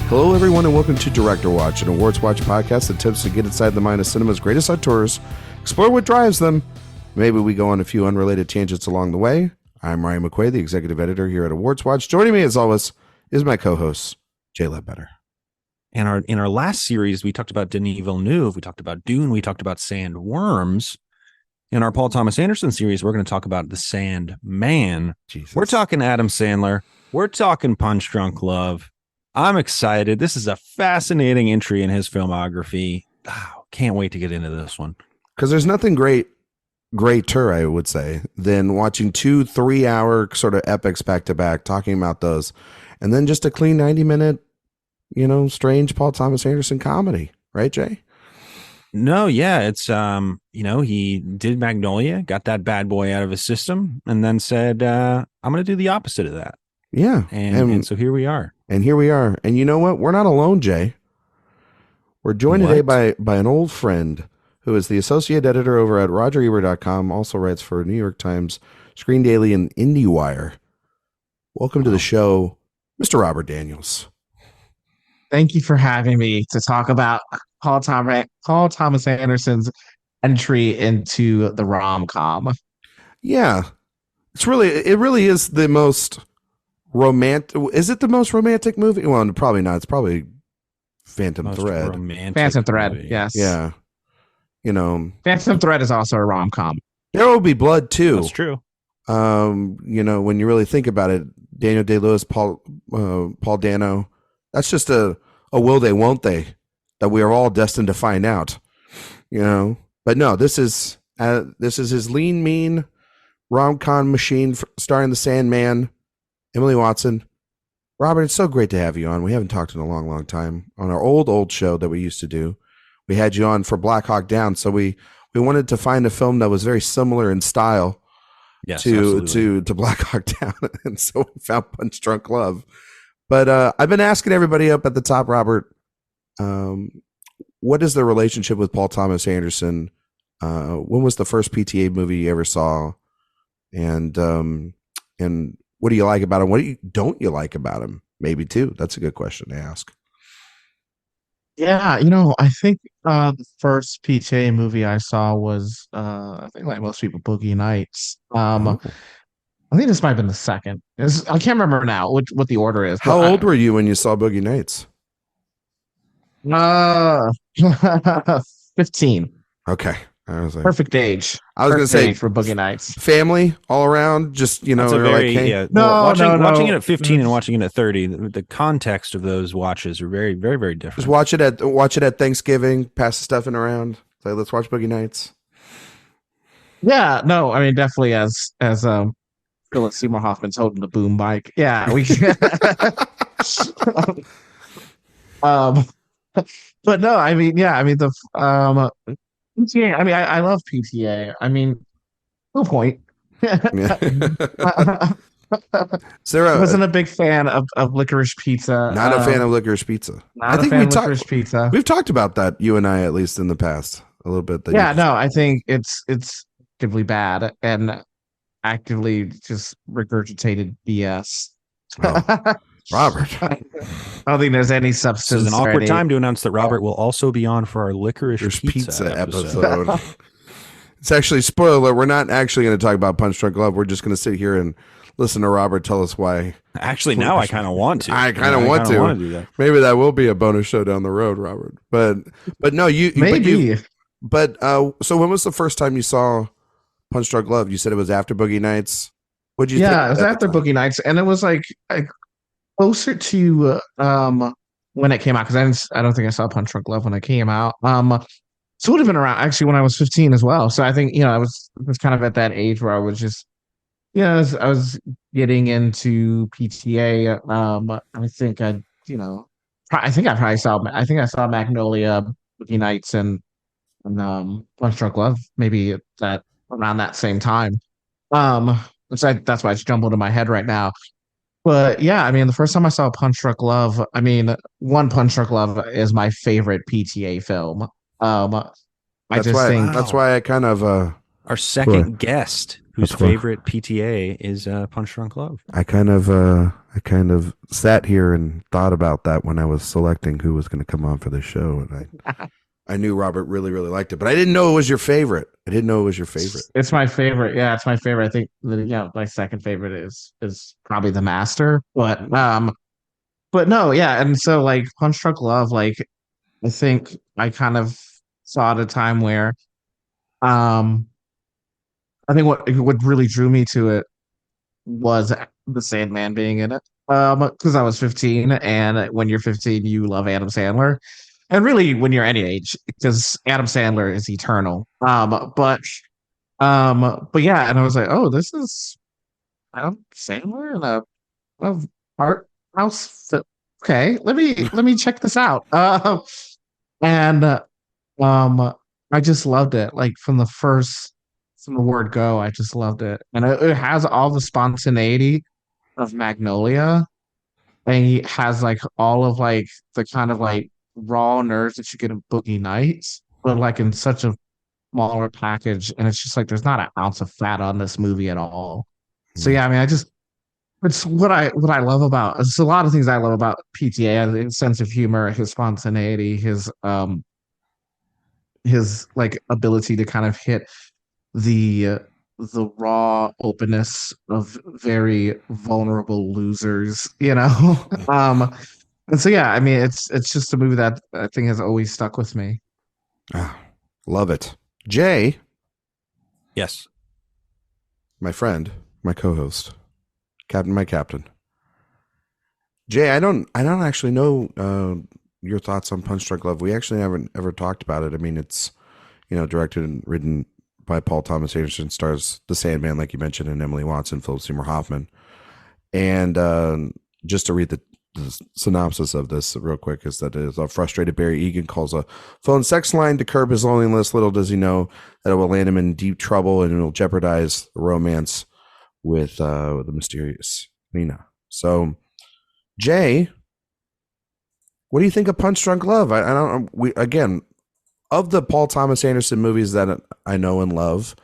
Hello, everyone, and welcome to Director Watch, an Awards Watch podcast that attempts to get inside the mind of cinema's greatest auteurs, explore what drives them. Maybe we go on a few unrelated tangents along the way. I'm Ryan McQuade, the executive editor here at Awards Watch. Joining me, as always, is my co-host, Jay Ledbetter. And in our last series, we talked about Denis Villeneuve, we talked about Dune, we talked about Sandworms. In our Paul Thomas Anderson series, we're going to talk about The Sandman. Jesus. We're talking Adam Sandler. We're talking Punch Drunk Love. I'm excited. This is a fascinating entry in his filmography. Oh, can't wait to get into this one. Because there's nothing greater, I would say, than watching 2-3 hour sort of epics back to back, talking about those, and then just a clean 90-minute, strange Paul Thomas Anderson comedy, right, Jay? No, yeah, it's he did Magnolia, got that bad boy out of his system, and then said, I'm going to do the opposite of that. Yeah, and so here we are. And here we are. And you know what? We're not alone, Jay. We're joined today by an old friend who is the associate editor over at RogerEbert.com, also writes for New York Times, Screen Daily, and IndieWire. Welcome to the show, Mr. Robert Daniels. Thank you for having me to talk about Paul Thomas Anderson's entry into the rom-com. Yeah. It really is the most romantic. Is it the most romantic movie? Well, probably not. It's probably Phantom Thread. Phantom Thread, movie. Yes. Yeah. Phantom Thread is also a rom-com. There Will Be Blood too. That's true. When you really think about it, Daniel Day-Lewis, Paul Dano, that's just a will they, won't they, that we are all destined to find out. But no, this is his lean, mean rom-com machine starring the Sandman, Emily Watson. Robert, it's so great to have you on. We haven't talked in a long, long time. On our old show that we used to do, we had you on for Black Hawk Down. So we wanted to find a film that was very similar in style to Black Hawk Down. And so we found Punch Drunk Love. But I've been asking everybody up at the top, Robert, what is the relationship with Paul Thomas Anderson? When was the first PTA movie you ever saw? And what do you like about him? What don't you like about him? Maybe too. That's a good question to ask. Yeah, I think the first PTA movie I saw was I think like most people, Boogie Nights. I think this might have been the second. I can't remember now what the order is. How old were you when you saw Boogie Nights? 15. Okay. I was like, perfect age. I was going to say for Boogie Nights. Family all around, just watching it at 15 and watching it at 30, the context of those watches are very, very, very different. Just watch it at Thanksgiving, pass the stuffing around. Say, let's watch Boogie Nights. Yeah, no, I mean definitely as Philip Seymour Hoffman's holding the boom bike. Yeah, we but no, I mean the PTA. I mean, I love PTA. I mean, no point. I wasn't a big fan of Licorice Pizza. Not a fan of Licorice Pizza. Pizza. We've talked about that, you and I, at least in the past, a little bit. I think it's actively bad and actively just regurgitated BS. Oh. Robert, I don't think there's any substance. This is an awkward time to announce that Robert will also be on for our Licorice Pizza episode. It's actually, spoiler alert, we're not actually going to talk about Punch Drunk Love. We're just going to sit here and listen to Robert tell us why. Actually, now I kind of want to. I kind of want to do that. Maybe that will be a bonus show down the road, Robert. But no, maybe. So when was the first time you saw Punch Drunk Love? You said it was after Boogie Nights. What'd you think? Yeah, it was after Boogie Nights, and it was like closer to when it came out, because I don't think I saw Punch Drunk Love when it came out. So it would have been around actually when I was 15 as well. So I think I was kind of at that age where I was just I was getting into PTA. I think I saw Magnolia, Boogie Nights, and Punch Drunk Love maybe that around that same time. That's why it's jumbled in my head right now. But yeah, I mean, the first time I saw Punch Drunk Love, I mean, Punch Drunk Love is my favorite PTA film. That's why I kind of our second guest whose That's why favorite PTA is Punch Drunk Love. I kind of sat here and thought about that when I was selecting who was going to come on for the show, and I knew Robert really, really liked it, but I didn't know it was your favorite. I didn't know it was your favorite. It's my favorite. Yeah, it's my favorite. I think my second favorite is probably The Master. But no, yeah, and so like Punch Drunk Love, like I think I kind of saw at a time where um I think what really drew me to it was the Sandman being in it. Because I was 15, and when you're 15, you love Adam Sandler. And really when you're any age, because Adam Sandler is eternal. But yeah, and I was like, oh, this is Adam Sandler in a art house. Okay, let me check this out. And I just loved it. Like from the word go, I just loved it, and it has all the spontaneity of Magnolia, and he has like all of like the kind of like raw nerves that you get in Boogie Nights, but like in such a smaller package, and it's just like there's not an ounce of fat on this movie at all. So Mm. yeah, I mean, it's what I love about it's a lot of things I love about PTA, his sense of humor, his spontaneity, his like ability to kind of hit the raw openness of very vulnerable losers, you know. And so yeah, I mean, it's just a movie that I think has always stuck with me. Ah, love it. Jay, Yes. my friend, my co-host, my captain. Jay, I don't actually know your thoughts on Punch Drunk Love. We actually haven't ever talked about it. I mean, it's directed and written by Paul Thomas Anderson, stars the Sandman, like you mentioned, and Emily Watson, Philip Seymour Hoffman. And just to read the synopsis of this real quick is that it is a frustrated Barry Egan calls a phone sex line to curb his loneliness. Little does he know that it will land him in deep trouble and it will jeopardize the romance with the mysterious Lena. So, Jay, what do you think of Punch Drunk Love? I don't. We again, of the Paul Thomas Anderson movies that I know and love,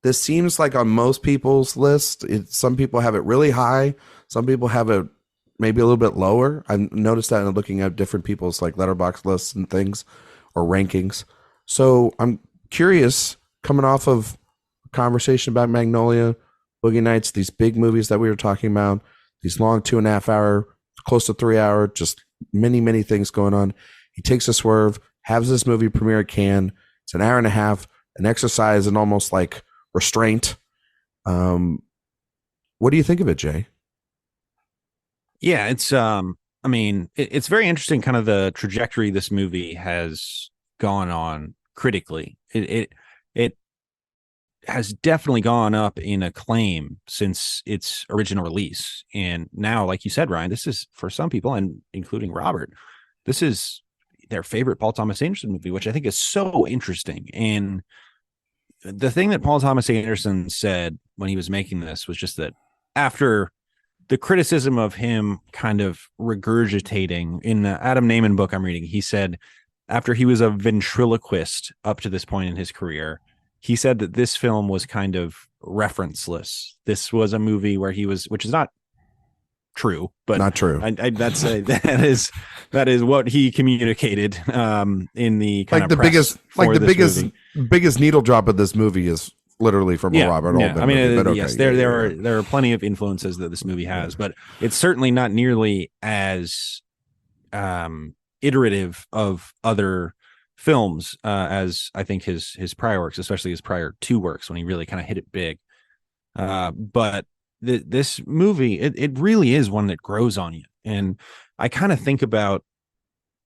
this seems like on most people's list. Some people have it really high. Some people have it maybe a little bit lower. I've noticed that in looking at different people's like letterbox lists and things or rankings. So I'm curious, coming off of a conversation about Magnolia, Boogie Nights, these big movies that we were talking about, these long 2.5 hour, close to 3 hour, just many, many things going on. He takes a swerve, has this movie premiere at Cannes. It's an hour and a half, an exercise in almost like restraint. What do you think of it, Jay? Yeah, it's I mean, it's very interesting kind of the trajectory this movie has gone on critically. It has definitely gone up in acclaim since its original release. And now, like you said, Ryan, this is for some people, and including Robert, this is their favorite Paul Thomas Anderson movie, which I think is so interesting. And the thing that Paul Thomas Anderson said when he was making this was just that after the criticism of him kind of regurgitating in the Adam Naiman book I'm reading, he said after he was a ventriloquist up to this point in his career, he said that this film was kind of referenceless. This was a movie where he was, which is not true, but not true. That is what he communicated in the kind like of the biggest needle drop of this movie is literally from a Robert Altman. I mean, movie, okay, yes, there are plenty of influences that this movie has, but it's certainly not nearly as iterative of other films as I think his prior works, especially his prior two works when he really kind of hit it big. But this movie, it really is one that grows on you, and I kind of think about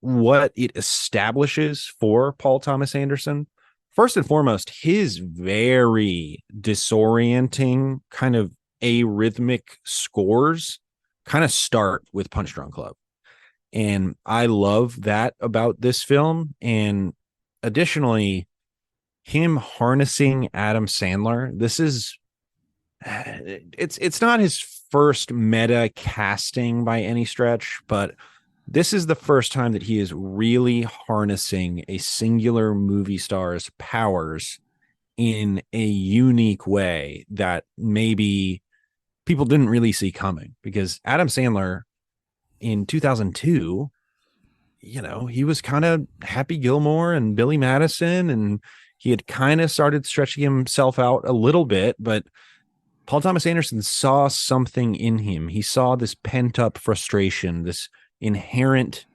what it establishes for Paul Thomas Anderson. First and foremost, his very disorienting kind of arrhythmic scores kind of start with Punch Drunk Love. And I love that about this film. And additionally, him harnessing Adam Sandler. This is it's not his first meta casting by any stretch, but this is the first time that he is really harnessing a singular movie star's powers in a unique way that maybe people didn't really see coming, because Adam Sandler in 2002, he was kind of Happy Gilmore and Billy Madison, and he had kind of started stretching himself out a little bit, but Paul Thomas Anderson saw something in him. He saw this pent up frustration, this inherent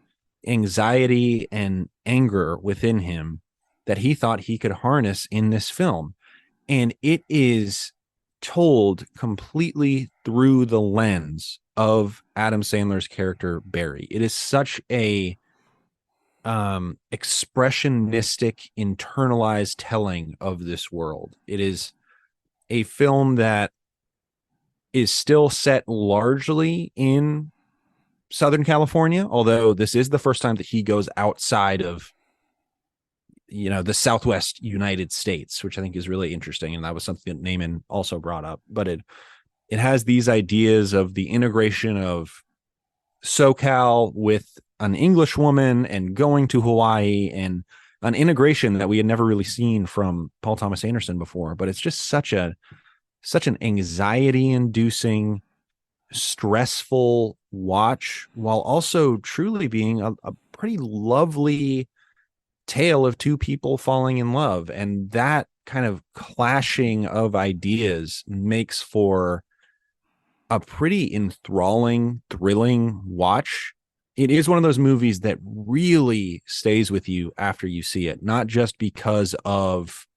anxiety and anger within him that he thought he could harness in this film. And it is told completely through the lens of Adam Sandler's character, Barry. It is such a expressionistic, internalized telling of this world. It is a film that is still set largely in Southern California, although this is the first time that he goes outside of the Southwest United States, which I think is really interesting. And that was something that Naiman also brought up. But it has these ideas of the integration of SoCal with an English woman and going to Hawaii, and an integration that we had never really seen from Paul Thomas Anderson before. But it's just such an anxiety-inducing, stressful watch, while also truly being a pretty lovely tale of two people falling in love. And that kind of clashing of ideas makes for a pretty enthralling, thrilling watch. It is one of those movies that really stays with you after you see it, not just because of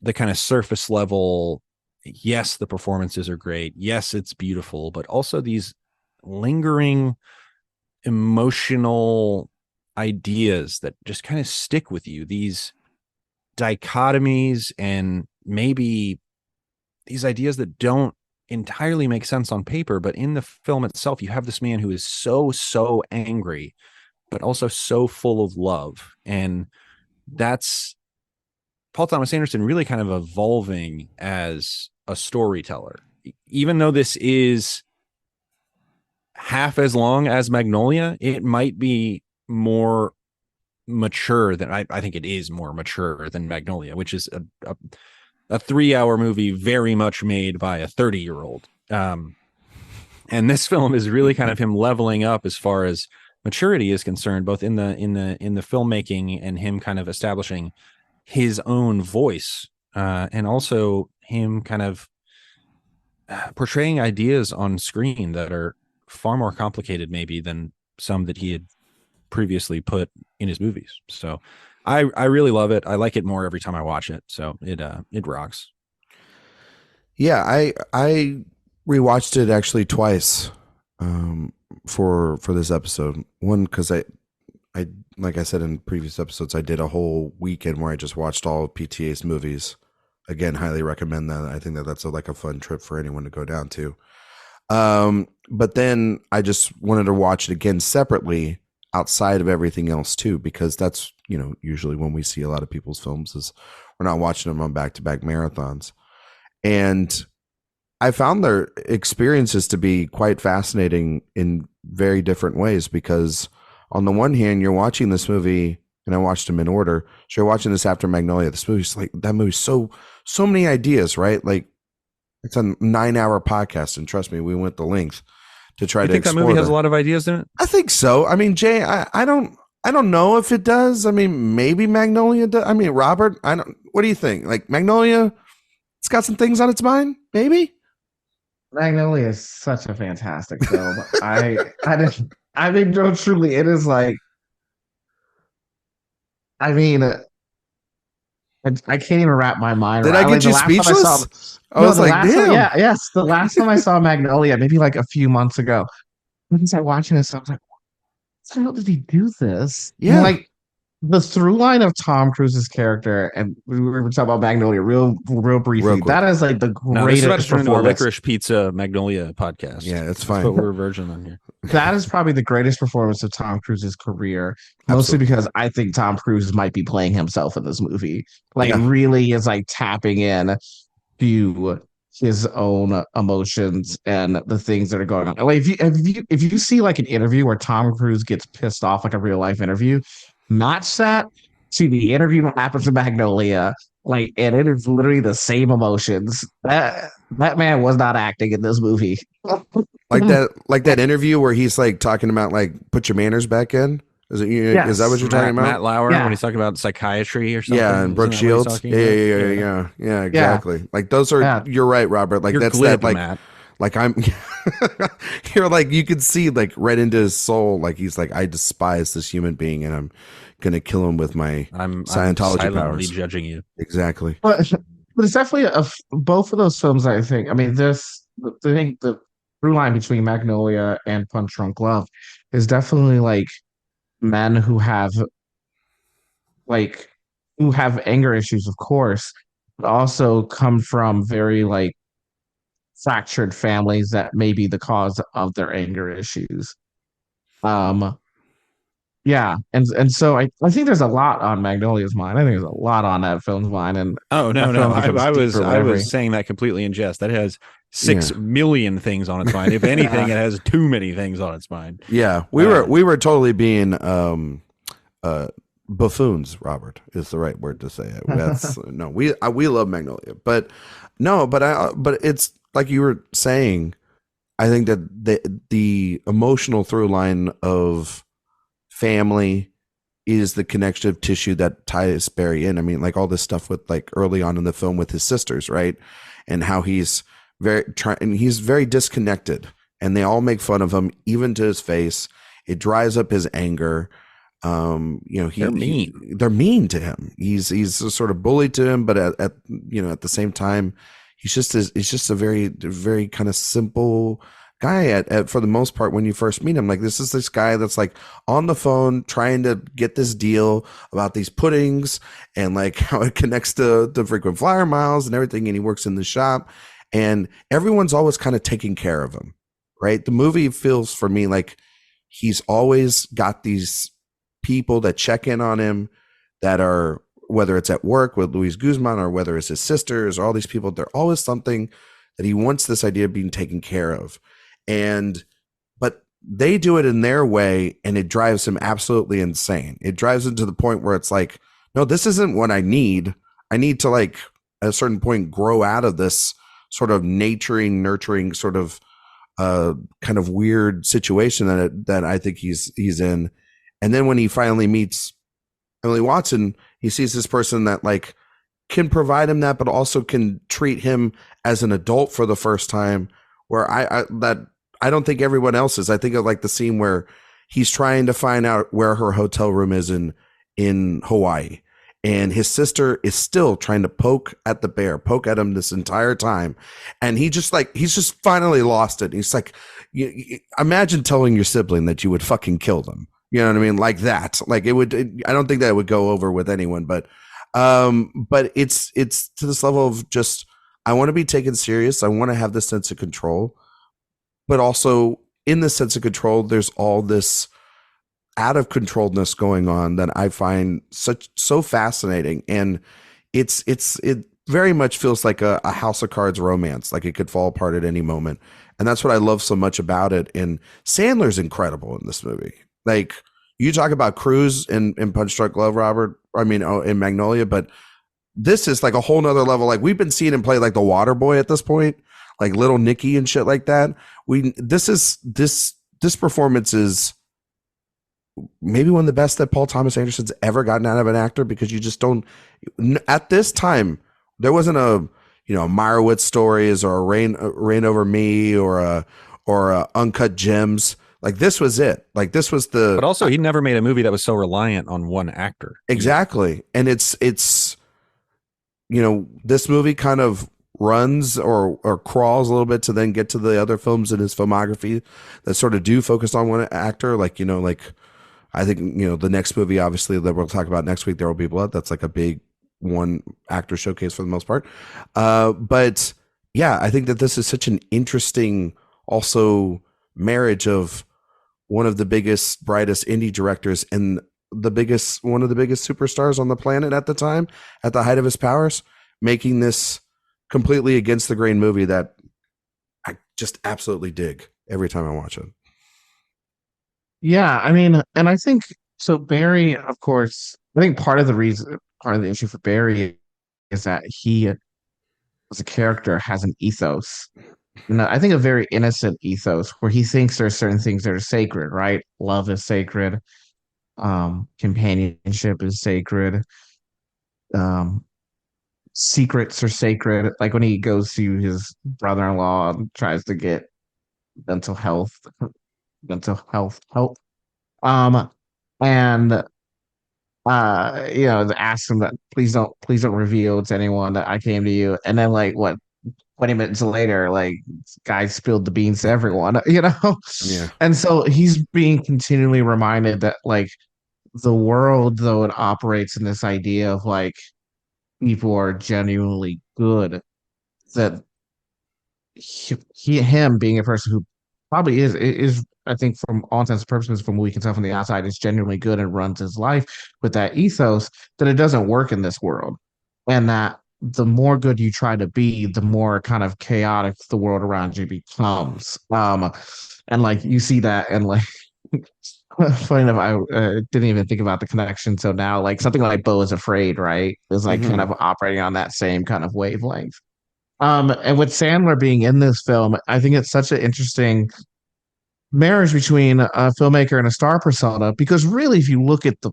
the kind of surface level, yes, the performances are great, yes, it's beautiful, but also these lingering emotional ideas that just kind of stick with you, these dichotomies, and maybe these ideas that don't entirely make sense on paper, but in the film itself, you have this man who is so angry, but also so full of love. And that's Paul Thomas Anderson really kind of evolving as a storyteller. Even though this is half as long as Magnolia, it might be more mature than I think it is more mature than Magnolia, which is a 3-hour movie very much made by a 30-year-old. And this film is really kind of him leveling up as far as maturity is concerned, both in the filmmaking and him kind of establishing his own voice, and also him kind of portraying ideas on screen that are far more complicated maybe than some that he had previously put in his movies. So I really love it. I like it more every time I watch it. So it rocks. Yeah, I rewatched it actually twice for this episode. One, because I like I said in previous episodes, I did a whole weekend where I just watched all of PTA's movies. Again, highly recommend that. I think that's a fun trip for anyone to go down to. But then I just wanted to watch it again separately outside of everything else too, because that's, usually when we see a lot of people's films is we're not watching them on back-to-back marathons. And I found their experiences to be quite fascinating in very different ways, because on the one hand, you're watching this movie, and I watched them in order. So you're watching this after Magnolia. This movie's that movie's so many ideas, right? Like, it's a 9-hour podcast, and trust me, we went the length to try to explore. That movie has a lot of ideas in it? I think so. I mean, Jay, I don't know if it does. I mean, maybe Magnolia does. I mean, Robert, what do you think? Like, Magnolia, it's got some things on its mind, maybe? Magnolia is such a fantastic film. I think, no, truly, it is like, I mean, I can't even wrap my mind around. Did I get you speechless? I was like, damn. Yes. The last time I saw Magnolia, maybe like a few months ago, once I watching this, I was like, what the hell did he do this? Yeah. And like, the through line of Tom Cruise's character, and we were talking about Magnolia real briefly. That is like the greatest performance. A Licorice Pizza Magnolia podcast. Yeah, it's fine. But we're a virgin on here. That is probably the greatest performance of Tom Cruise's career. Mostly because I think Tom Cruise might be playing himself in this movie. Like, really is like tapping in to his own emotions and the things that are going on. Like, if you see like an interview where Tom Cruise gets pissed off, like a real life interview, match that to the interview that happens in Magnolia, Like, and it is literally the same emotions. That man was not acting in this movie. Like that interview where he's like talking about like put your manners back in. Is that what Yes. you're talking about? Matt Lauer Yeah. when he's talking about psychiatry or something. Yeah, and Brooke Isn't that what he's Shields. talking Yeah, about? yeah, yeah, yeah, yeah, exactly. Like those are. Yeah. You're right, Robert. Like You're that's glib, that. Like, Matt. like I'm. You're like you can see like right into his soul. Like he's like I despise this human being, and I'm gonna kill him with my I'm Scientology silently powers. judging you. Exactly. But it's definitely both of those films. I think. I mean, I think the through line between Magnolia and Punch Drunk Love is definitely like men like who have anger issues, of course, but also come from very like fractured families that may be the cause of their anger issues. Um, yeah, and so I think there's a lot on Magnolia's mind. I think there's a lot on that film's mind, and Oh no, that no. film becomes deeper I whenever. was saying that completely in jest. That has Yeah. 6 million things on its mind. If anything, it has too many things on its mind. Yeah, we were totally being buffoons. Robert is the right word to say it. That's no, we love Magnolia, but no, but it's like you were saying. I think that the emotional through line of family is the connective tissue that ties Barry in. I mean, like all this stuff with like early on in the film with his sisters, right? And how he's he's very disconnected, and they all make fun of him, even to his face. It dries up his anger. They're mean. They're mean to him. He's sort of bullied to him, but at the same time, he's just a very very kind of simple guy at for the most part when you first meet him. Like this guy that's like on the phone trying to get this deal about these puddings and like how it connects to the frequent flyer miles and everything, and he works in the shop, and everyone's always kind of taking care of him, right? The movie feels for me like he's always got these people that check in on him that are, whether it's at work with Luis Guzman or whether it's his sisters or all these people, they're always something that he wants this idea of being taken care of. But they do it in their way, and it drives him absolutely insane. It drives him to the point where it's like, no, this isn't what I need. I need to like at a certain point grow out of this sort of nurturing sort of kind of weird situation that I think he's in. And then when he finally meets Emily Watson, he sees this person that like can provide him that, but also can treat him as an adult for the first time. Where I don't think everyone else is. I think of like the scene where he's trying to find out where her hotel room is in Hawaii, and his sister is still trying to poke at him this entire time, and he's just finally lost it. He's like, imagine telling your sibling that you would fucking kill them. You know what I mean? Like that. Like I don't think that would go over with anyone, but it's to this level of just, I want to be taken serious. I want to have this sense of control, but also in the sense of control, there's all this out of controlledness going on that I find so fascinating. And it very much feels like a House of Cards romance. Like it could fall apart at any moment. And that's what I love so much about it. And Sandler's incredible in this movie. Like you talk about Cruz in Punch Drunk Love, Robert, in Magnolia, but this is like a whole nother level. Like we've been seeing him play like the water boy at this point, like Little Nicky and shit like that. This performance is maybe one of the best that Paul Thomas Anderson's ever gotten out of an actor, because you just don't, at this time, there wasn't a Meyerowitz Stories or a Rain Over Me or a Uncut Gems. Like this was it. Like this was the. But also, he never made a movie that was so reliant on one actor. Exactly, and it's this movie kind of runs or crawls a little bit to then get to the other films in his filmography that sort of do focus on one actor. Like I think the next movie, obviously, that we'll talk about next week, There Will Be Blood. That's like a big one actor showcase for the most part. But yeah, I think that this is such an interesting also marriage of one of the biggest, brightest indie directors and one of the biggest superstars on the planet at the time, at the height of his powers, making this completely against the grain movie that I just absolutely dig every time I watch it. Yeah, I mean, and I think so. Barry, of course, I think part of the issue for Barry is that he, as a character, has an ethos. And I think a very innocent ethos where he thinks there's certain things that are sacred, right? Love is sacred. Companionship is sacred. Um, secrets are sacred. Like when he goes to his brother-in-law and tries to get mental health, help. Um, and ask him that please don't reveal to anyone that I came to you. And then like what 20 minutes later, like guy spilled the beans to everyone, Yeah. And so he's being continually reminded that like the world, though it operates in this idea of like people are genuinely good, that him being a person who probably is I think from all intents and purposes, from what we can tell from the outside, is genuinely good and runs his life with that ethos, that it doesn't work in this world. And that the more good you try to be, the more kind of chaotic the world around you becomes. And like you see that, and like funny enough, I didn't even think about the connection. So now, like something like Beau is Afraid, right, is like kind of operating on that same kind of wavelength. And with Sandler being in this film, I think it's such an interesting marriage between a filmmaker and a star persona, because really, if you look at the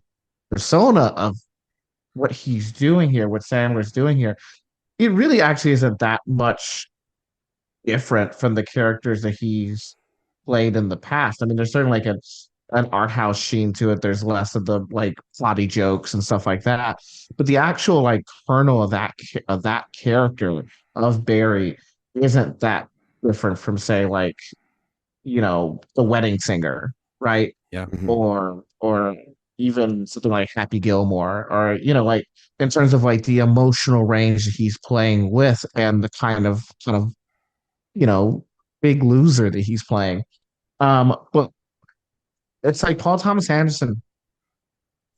persona of what he's doing here, what Sandler's doing here, it really actually isn't that much different from the characters that he's played in the past. I mean, there's certainly like an art house sheen to it. There's less of the like plotty jokes and stuff like that. But the actual like kernel of that character of Barry isn't that different from say like The Wedding Singer, right? Yeah. Or even something like Happy Gilmore, or like in terms of like the emotional range that he's playing with, and the kind of big loser that he's playing. But it's like Paul Thomas Anderson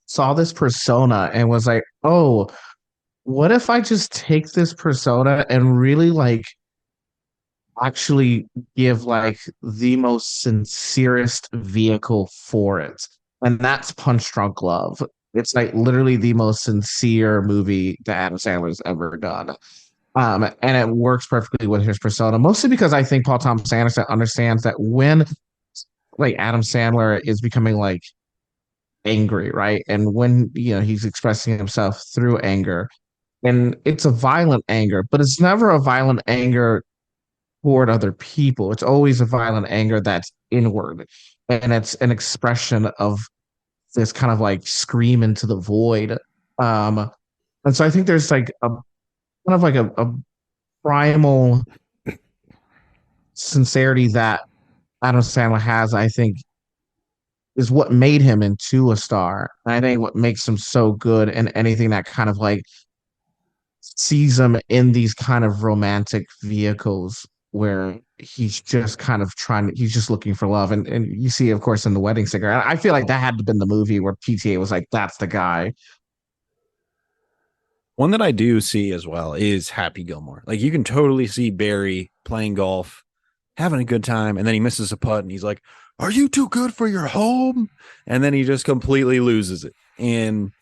saw this persona and was like, oh, what if I just take this persona and really like actually give like the most sincerest vehicle for it? And that's Punch Drunk Love. It's like literally the most sincere movie that Adam Sandler's ever done. And it works perfectly with his persona, mostly because I think Paul Thomas Anderson understands that when like Adam Sandler is becoming like angry, right? And when he's expressing himself through anger, and it's a violent anger, but it's never a violent anger toward other people. It's always a violent anger that's inward, and it's an expression of this kind of like scream into the void. And so I think there's like a kind of like a primal sincerity that Adam Sandler has, I think, is what made him into a star. And I think what makes him so good in anything that kind of like sees him in these kind of romantic vehicles where he's just kind of he's just looking for love. And you see, of course, in The Wedding Singer. And I feel like that had to have been the movie where PTA was like, that's the guy. One that I do see as well is Happy Gilmore. Like you can totally see Barry playing golf, having a good time, and then he misses a putt and he's like, are you too good for your home? And then he just completely loses it. And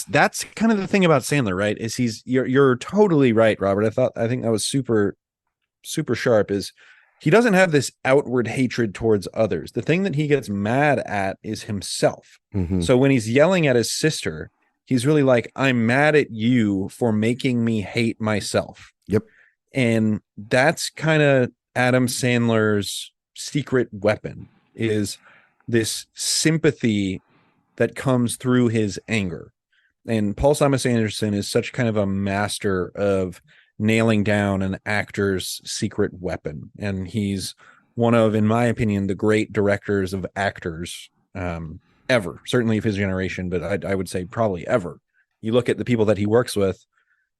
that's kind of the thing about Sandler, right? Is you're totally right, Robert. I think that was super, super sharp. Is he doesn't have this outward hatred towards others. The thing that he gets mad at is himself. Mm-hmm. So when he's yelling at his sister, he's really like, I'm mad at you for making me hate myself. Yep. And that's kind of Adam Sandler's secret weapon, is this sympathy that comes through his anger. And Paul Thomas Anderson is such kind of a master of nailing down an actor's secret weapon. And he's one of, in my opinion, the great directors of actors ever, certainly of his generation, but I would say probably ever. You look at the people that he works with,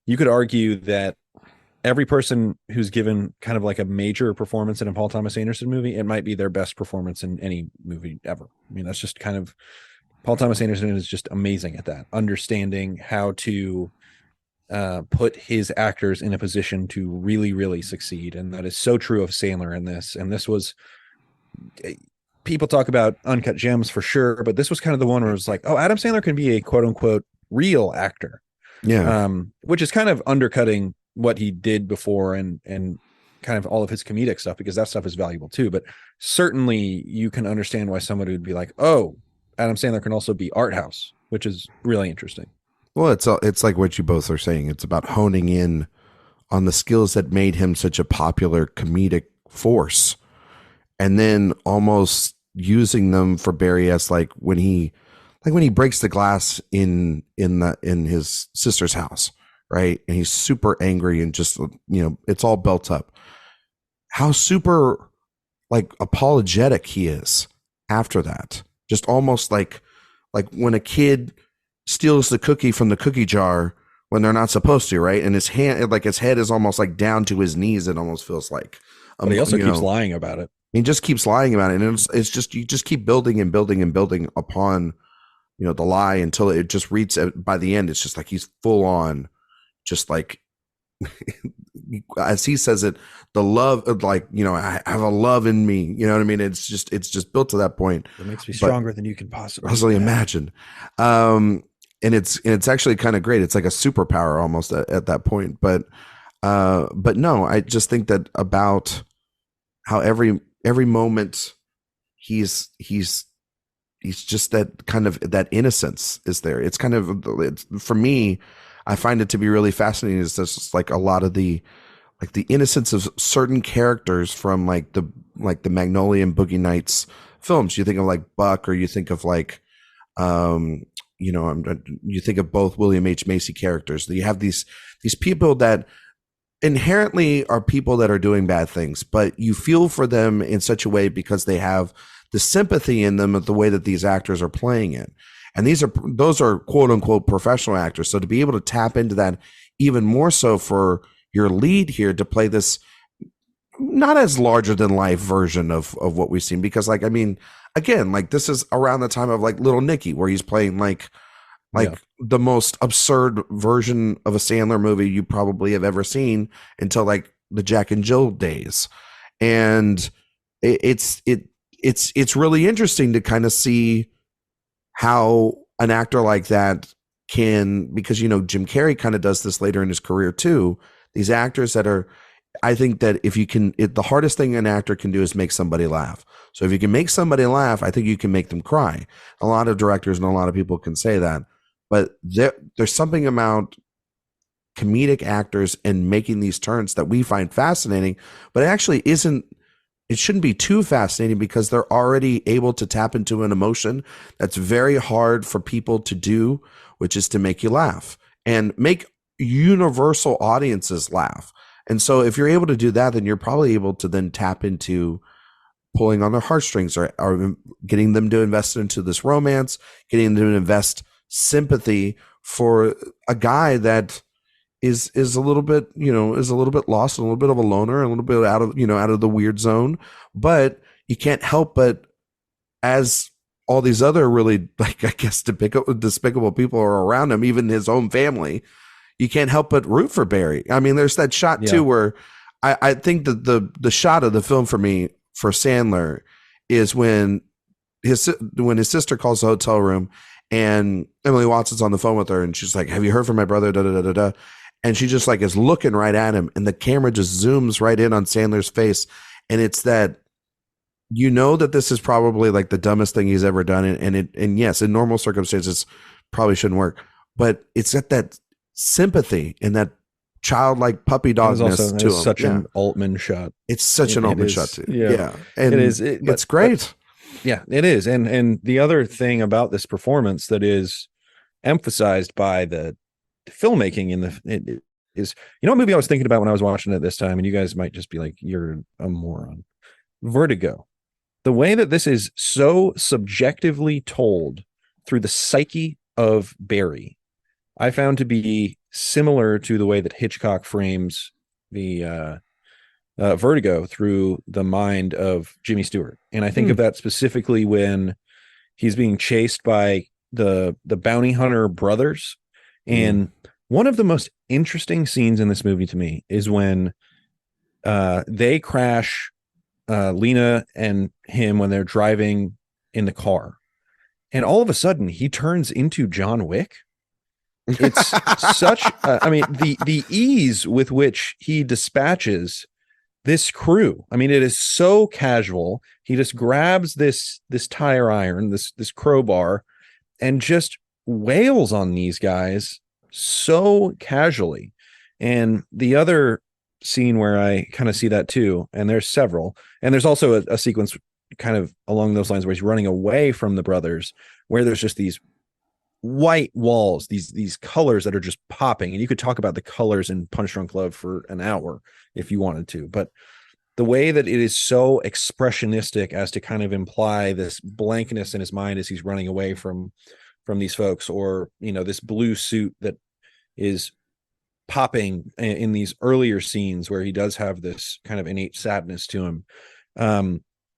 you could argue that every person who's given kind of like a major performance in a Paul Thomas Anderson movie, it might be their best performance in any movie ever. I mean, that's just kind of, Paul Thomas Anderson is just amazing at that, understanding how to put his actors in a position to really, really succeed. And that is so true of Sandler in this. And this was, people talk about uncut gems for sure, but this was kind of the one where it was like, oh, Adam Sandler can be a quote unquote real actor. Yeah. Which is kind of undercutting what he did before and kind of all of his comedic stuff, because that stuff is valuable too. But certainly you can understand why somebody would be like, oh, Adam Sandler can also be art house, which is really interesting. Well, it's like what you both are saying. It's about honing in on the skills that made him such a popular comedic force, and then almost using them for Barry as like when he breaks the glass in his sister's house, right? And he's super angry and just, it's all built up. How super like apologetic he is after that. Just almost like when a kid steals the cookie from the cookie jar when they're not supposed to, right? And his head is almost like down to his knees. It almost feels like. But he also keeps lying about it. He just keeps lying about it, and it's just, you just keep building and building and building upon, the lie until it just reaches. By the end, it's just like he's full on, just like, as he says it, the love of, like, I have a love in me. You know what I mean? It's just built to that point. It makes me stronger than you can possibly imagine. And it's actually kind of great. It's like a superpower almost at that point. But no, I just think that about how every moment he's just that kind of, that innocence is there. It's kind of, for me, I find it to be really fascinating. Is just like a lot of the innocence of certain characters from like the Magnolia and Boogie Nights films. You think of like Buck, or you think of like, you think of both William H. Macy characters. You have these people that inherently are people that are doing bad things, but you feel for them in such a way because they have the sympathy in them of the way that these actors are playing it. And those are quote unquote professional actors. So to be able to tap into that even more so for your lead here to play this not as larger than life version of what we've seen, because like, I mean, again, like this is around the time of like Little Nicky, where he's playing like the most absurd version of a Sandler movie you probably have ever seen until like the Jack and Jill days. And it's really interesting to kind of see how an actor like that can, because, Jim Carrey kind of does this later in his career too. These actors that are, I think that if you can, the hardest thing an actor can do is make somebody laugh. So if you can make somebody laugh, I think you can make them cry. A lot of directors and a lot of people can say that, but there's something about comedic actors and making these turns that we find fascinating, but it actually isn't. It shouldn't be too fascinating because they're already able to tap into an emotion that's very hard for people to do, which is to make you laugh and make universal audiences laugh. And so if you're able to do that, then you're probably able to then tap into pulling on their heartstrings, or getting them to invest into this romance, getting them to invest sympathy for a guy that is a little bit, lost, a little bit of a loner, a little bit out of the weird zone. But you can't help but, as all these other really, like, I guess, despicable people are around him, even his own family, you can't help but root for Barry. I mean, there's that shot too where I think that the shot of the film for me, for Sandler, is when his sister calls the hotel room and Emily Watson's on the phone with her, and she's like, "Have you heard from my brother?" Da, da, da, da, da. And she just like is looking right at him, and the camera just zooms right in on Sandler's face, and it's that, that this is probably like the dumbest thing he's ever done, and yes, in normal circumstances probably shouldn't work, but it's at that sympathy and that childlike puppy dogness to him. Such an Altman shot. It's such an Altman shot too. Yeah. And it's great. Yeah, it is. And the other thing about this performance that is emphasized by the filmmaking is, what movie I was thinking about when I was watching it this time, and you guys might just be like, you're a moron. Vertigo. The way that this is so subjectively told through the psyche of Barry, I found to be similar to the way that Hitchcock frames the Vertigo through the mind of Jimmy Stewart. And I think of that specifically when he's being chased by the bounty hunter brothers. And one of the most interesting scenes in this movie to me is when they crash Lena and him when they're driving in the car. And all of a sudden he turns into John Wick. It's such I mean the ease with which he dispatches this crew. I mean, it is so casual. He just grabs this tire iron, this crowbar, and just wails on these guys so casually. And the other scene where I kind of see that too, and there's several, and there's also a sequence kind of along those lines where he's running away from the brothers, where there's just these white walls, these colors that are just popping. And you could talk about the colors in Punch Drunk Love for an hour if you wanted to, but the way that it is so expressionistic as to kind of imply this blankness in his mind as he's running away from these folks, or this blue suit that is popping in these earlier scenes where he does have this kind of innate sadness to him,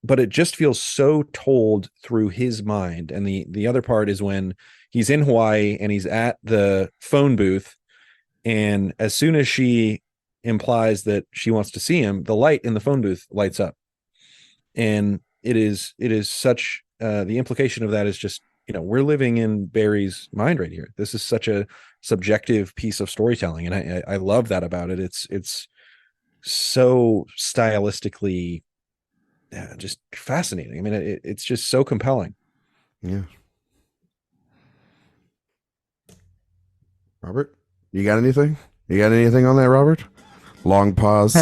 but it just feels so told through his mind. And the other part is when he's in Hawaii and he's at the phone booth, and as soon as she implies that she wants to see him, the light in the phone booth lights up, and it is such the implication of that is just, we're living in Barry's mind right here. This is such a subjective piece of storytelling, and I love that about it. It's so stylistically just fascinating. I mean, it's just so compelling. Yeah. Robert, you got anything? You got anything on that, Robert? Long pause.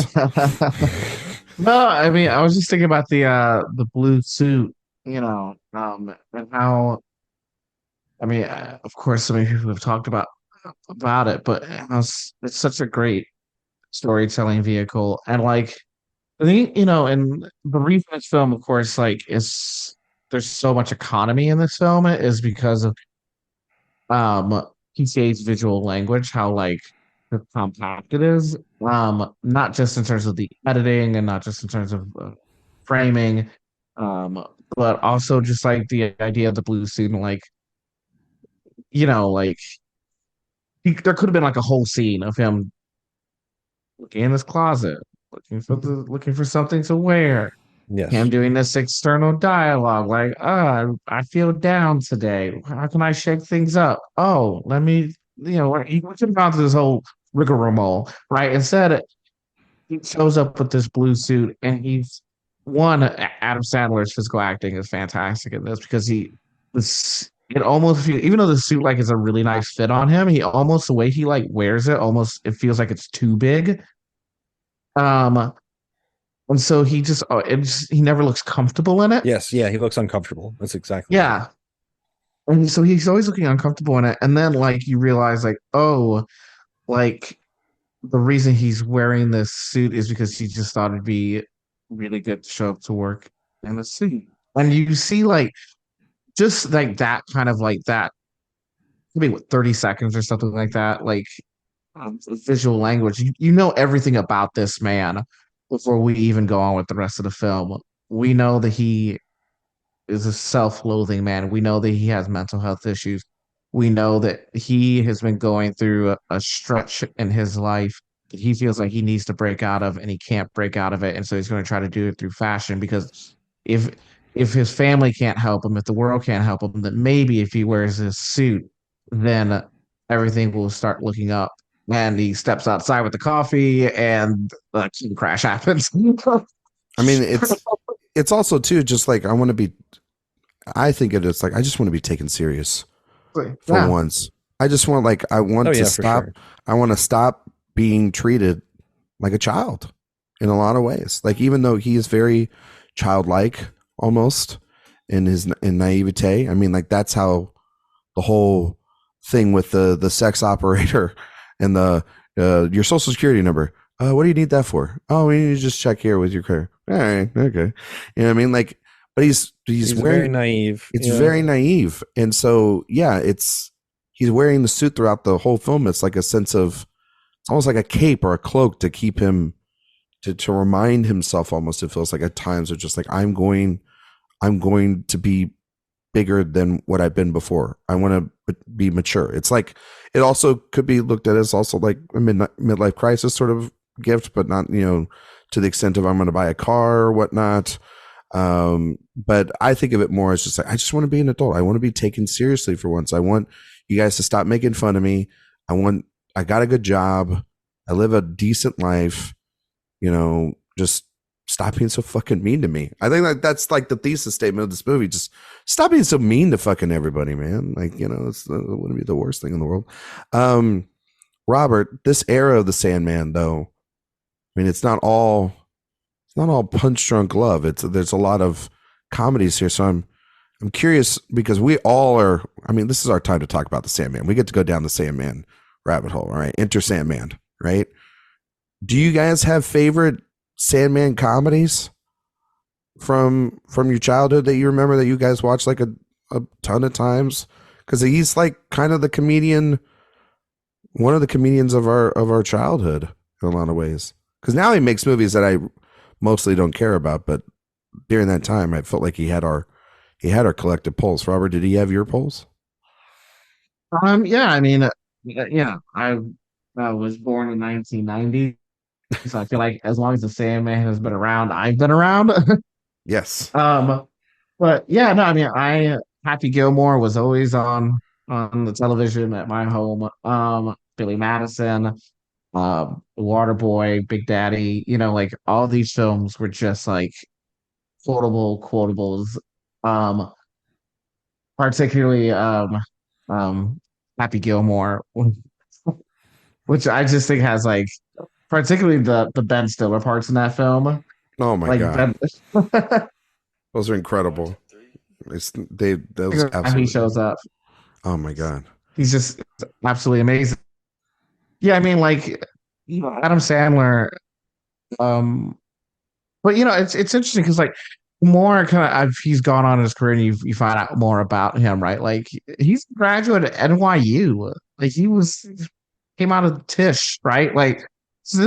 No, I mean, I was just thinking about the blue suit, and how, I mean, of course, so many people have talked about it, but it's such a great storytelling vehicle. And like, I think, and the reason this film, of course, like, is there's so much economy in this film is because of PCA's visual language, how like compact it is, not just in terms of the editing and not just in terms of framing, but also just like the idea of the blue suit and like, like there could have been like a whole scene of him looking in his closet, looking for something to wear. Yes. Him doing this external dialogue, like, I feel down today. How can I shake things up? Oh, let me, he should have gone through this whole rigmarole, right? Instead, he shows up with this blue suit, and Adam Sandler's physical acting is fantastic in this because it almost feels, even though the suit like is a really nice fit on him, the way he like wears it, almost it feels like it's too big. And so he never looks comfortable in it. Yes, yeah, he looks uncomfortable. That's exactly yeah. Right. And so he's always looking uncomfortable in it. And then like you realize like, oh, like the reason he's wearing this suit is because he just thought it'd be really good to show up to work in a suit. And you see like just like that kind of like that, maybe 30 seconds or something like that, like visual language. You know everything about this man before we even go on with the rest of the film. We know that he is a self-loathing man. We know that he has mental health issues. We know that he has been going through a stretch in his life that he feels like he needs to break out of, and he can't break out of it. And so he's going to try to do it through fashion, because if his family can't help him, if the world can't help him, then maybe if he wears this suit, then everything will start looking up. And he steps outside with the coffee, and the crash happens. I mean, it's also too just like I think it is like I just want to be taken serious for once. I just want to stop. Sure. I want to stop being treated like a child in a lot of ways. Like, even though he is very childlike almost in naivete. I mean, like, that's how the whole thing with the sex operator and your social security number. What do you need that for? Oh, we need to just check here with your credit. All right, okay. You know what I mean? Like, but he's very naive. It's very naive, and so he's wearing the suit throughout the whole film. It's like a sense of, it's almost like a cape or a cloak to keep him to remind himself. Almost, it feels like at times, it's just like I'm going to be bigger than what I've been before. I want to be mature. It's like, it also could be looked at as also like a midlife crisis sort of gift, but not, to the extent of I'm going to buy a car or whatnot. But I think of it more as just like, I just want to be an adult. I want to be taken seriously for once. I want you guys to stop making fun of me. I got a good job. I live a decent life. Just stop being so fucking mean to me. I think that's like the thesis statement of this movie. Just stop being so mean to fucking everybody, man. Like, it wouldn't be the worst thing in the world. Robert, this era of the Sandman, though, I mean, it's not all punch drunk love. There's a lot of comedies here. So I'm curious because we all are. I mean, this is our time to talk about the Sandman. We get to go down the Sandman rabbit hole, right? Enter Sandman, right? Do you guys have favorite Sandman comedies from your childhood that you remember that you guys watched like a ton of times? Because he's like kind of the comedian, one of the comedians of our childhood in a lot of ways. Because now he makes movies that I mostly don't care about, but during that time, I felt like he had our collective pulse. Robert, did he have your pulse? Yeah, I mean, yeah, I was born in 1990, so I feel like as long as the Sandman has been around, I've been around. Yes. But yeah, no, I mean, Happy Gilmore was always on the television at my home. Billy Madison, Waterboy, Big Daddy, like all these films were just like quotables. Particularly Happy Gilmore, which I just think has like particularly the Ben Stiller parts in that film. Oh my Like god, Ben, those are incredible. Those he shows up. Oh my god, He's just absolutely amazing. Yeah, I mean, like Adam Sandler. But it's interesting because like more kind of he's gone on in his career and you find out more about him, right? Like he's a graduate at NYU. Like came out of Tisch, right? Like this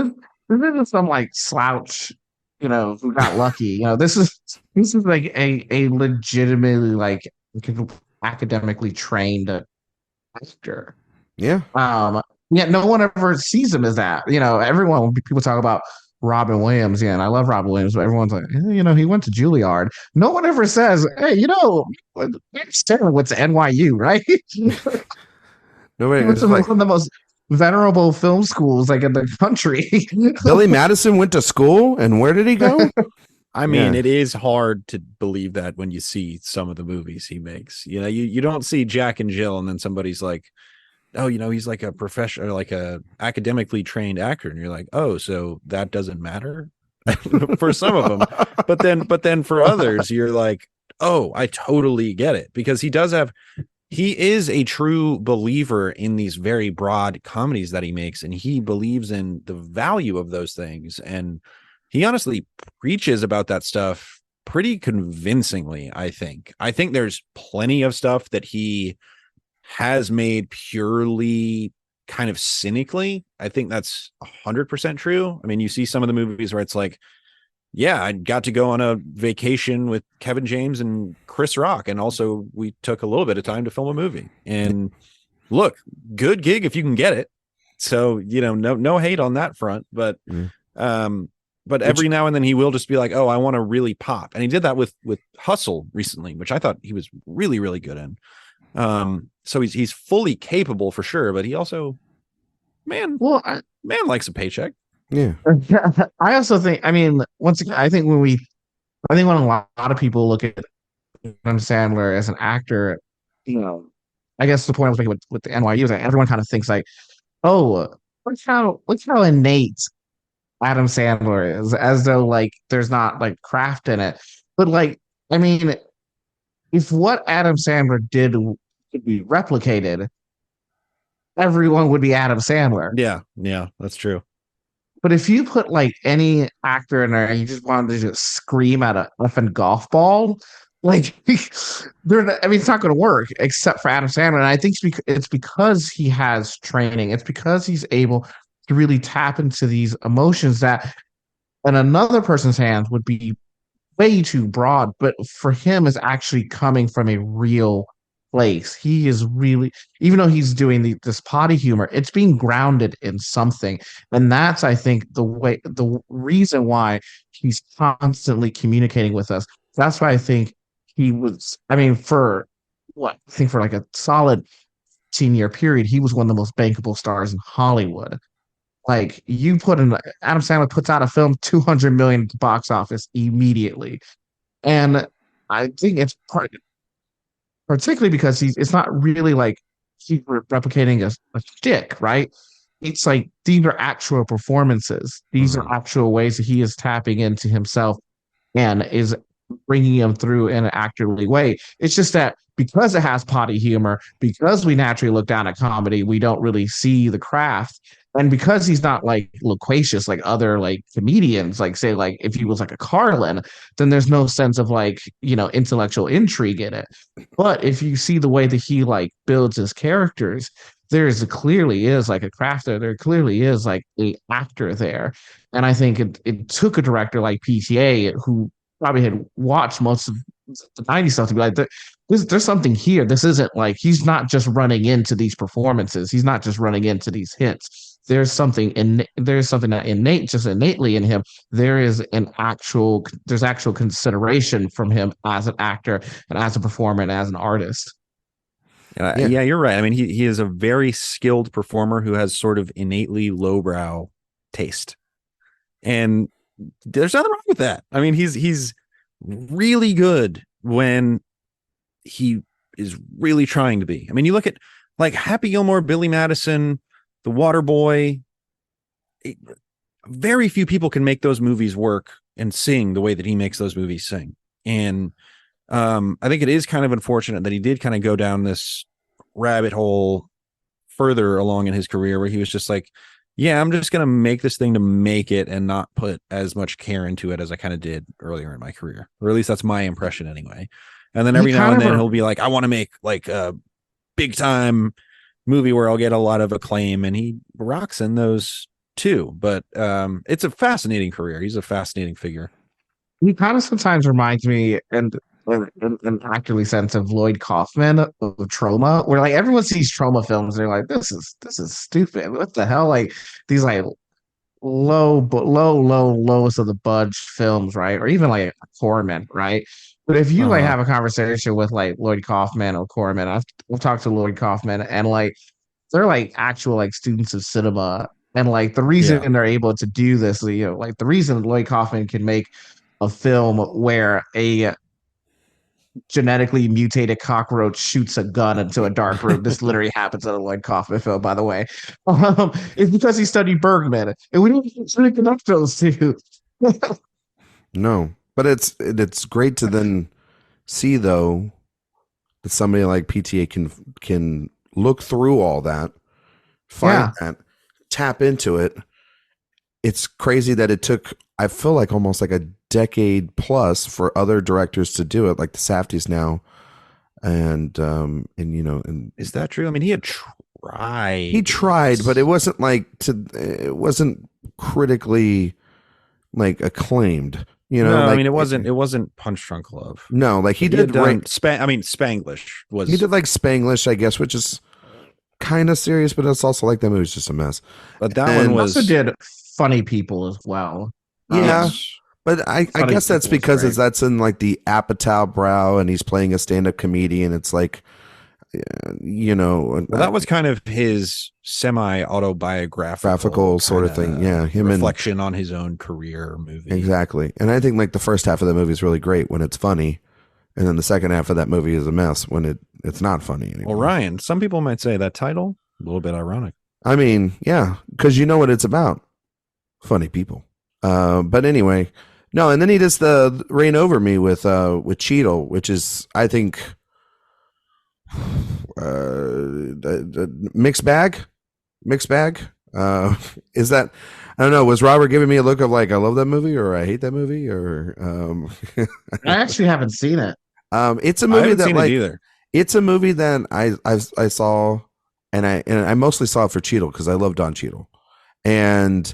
isn't some like slouch, who got lucky. This is like a legitimately like academically trained actor. yeah. Yeah, no one ever sees him as that. People talk about Robin Williams, yeah, and I love Robin Williams, but everyone's like, he went to Juilliard. No one ever says, hey, Stanley went to NYU, right? Nobody. It's one of the most venerable film schools like in the country. Billy Madison went to school, and where did he go? I mean, It is hard to believe that when you see some of the movies he makes. You don't see Jack and Jill, and then somebody's like, oh, he's like a professional, like a academically trained actor, and you're like, oh, so that doesn't matter for some of them, but then for others, you're like, oh, I totally get it, because he is a true believer in these very broad comedies that he makes, and he believes in the value of those things, and he honestly preaches about that stuff pretty convincingly. I think there's plenty of stuff that he has made purely kind of cynically. I think that's 100% true. I mean, you see some of the movies where it's like, yeah, I got to go on a vacation with Kevin James and Chris Rock, and also we took a little bit of time to film a movie. And look, good gig if you can get it. So, no hate on that front, but every now and then he will just be like, oh, I want to really pop. And he did that with Hustle recently, which I thought he was really, really good in. So he's fully capable for sure, but he also, man likes a paycheck. Yeah. I also think, I mean, once again, I think when a lot of people look at Adam Sandler as an actor, I guess the point I was making with the NYU is that everyone kind of thinks like, oh, look how innate Adam Sandler is, as though like there's not like craft in it. But like, I mean, if what Adam Sandler did could be replicated, everyone would be Adam Sandler. Yeah, that's true. But if you put like any actor in there and you just wanted to just scream at a effing golf ball, like it's not going to work except for Adam Sandler. And I think it's because he has training. It's because he's able to really tap into these emotions that in another person's hands would be way too broad, but for him is actually coming from a real place. He is really, even though he's doing this potty humor, it's being grounded in something. And that's, I think, the reason why he's constantly communicating with us that's why I think he was. I mean, for what I think for like a solid 10-year period, he was one of the most bankable stars in Hollywood. Like you put in Adam Sandler puts out a film, 200 million at the box office immediately, and I think it's particularly because it's not really like he's replicating a shtick, right? It's like these are actual performances. These are actual ways that he is tapping into himself and is bringing him through in an actorly way. It's just that because it has potty humor, because we naturally look down at comedy, we don't really see the craft. And because he's not like loquacious like other like comedians, like say like if he was like a Carlin, then there's no sense of like, intellectual intrigue in it. But if you see the way that he like builds his characters, clearly is like a crafter. There clearly is like a actor there. And I think it took a director like PTA who probably had watched most of the 90s stuff to be like, there's something here. This isn't like he's not just running into these performances. He's not just running into these hits. There's something that innately in him. There's actual consideration from him as an actor and as a performer and as an artist. Yeah, you're right. I mean, he is a very skilled performer who has sort of innately lowbrow taste. And there's nothing wrong with that. I mean, he's really good when he is really trying to be. I mean, you look at like Happy Gilmore, Billy Madison, The Waterboy. Very few people can make those movies work and sing the way that he makes those movies sing. And I think it is kind of unfortunate that he did kind of go down this rabbit hole further along in his career where he was just like, yeah, I'm just going to make this thing to make it and not put as much care into it as I kind of did earlier in my career. Or at least that's my impression anyway. And then every now and then he'll be like, I want to make like a big time movie where I'll get a lot of acclaim. And he rocks in those too. But it's a fascinating career. He's a fascinating figure. He kind of sometimes reminds me, and an actorly sense of Lloyd Kaufman of Trauma, where like everyone sees Trauma films, they're like, this is stupid. What the hell? Like these like lowest of the budge films, right? Or even like Corman, right? But if you like have a conversation with like Lloyd Kaufman or Corman, I've talked to Lloyd Kaufman, and like they're like actual like students of cinema. And like the reason they're able to do this, like the reason Lloyd Kaufman can make a film where a genetically mutated cockroach shoots a gun into a dark room. This literally happens in a Lloyd Kaufman film, by the way. It's because he studied Bergman, and we don't really connect those two. No, but it's great to then see though that somebody like PTA can look through all that, find that, tap into it. It's crazy that it took, I feel like almost like a decade plus for other directors to do it, like the Safdies now. And is that true? I mean, he tried, but it wasn't it wasn't critically like acclaimed, No, like, I mean, it wasn't Punch Drunk Love. No, like he did Spanglish was. He did like Spanglish, I guess, which is kind of serious, but it's also like that movie's just a mess. But that one was also did Funny People as well. Yeah. But I guess that's because that's in like the Apatow brow and he's playing a stand-up comedian. It's like, well, that was kind of his semi-autobiographical sort of thing. Yeah. Him reflection on his own career movie. Exactly. And I think like the first half of the movie is really great when it's funny. And then the second half of that movie is a mess when it's not funny anymore. Well, Ryan, some people might say that title, a little bit ironic. I mean, yeah, because you know what it's about. Funny people. But anyway, no, and then he does the Reign Over Me with Cheadle, which is, I think, the mixed bag. Is that, I don't know, was Robert giving me a look of like, I love that movie or I hate that movie or I actually haven't seen it. It's a movie that like either. It's a movie that I saw and I mostly saw it for Cheadle because I love Don Cheadle. And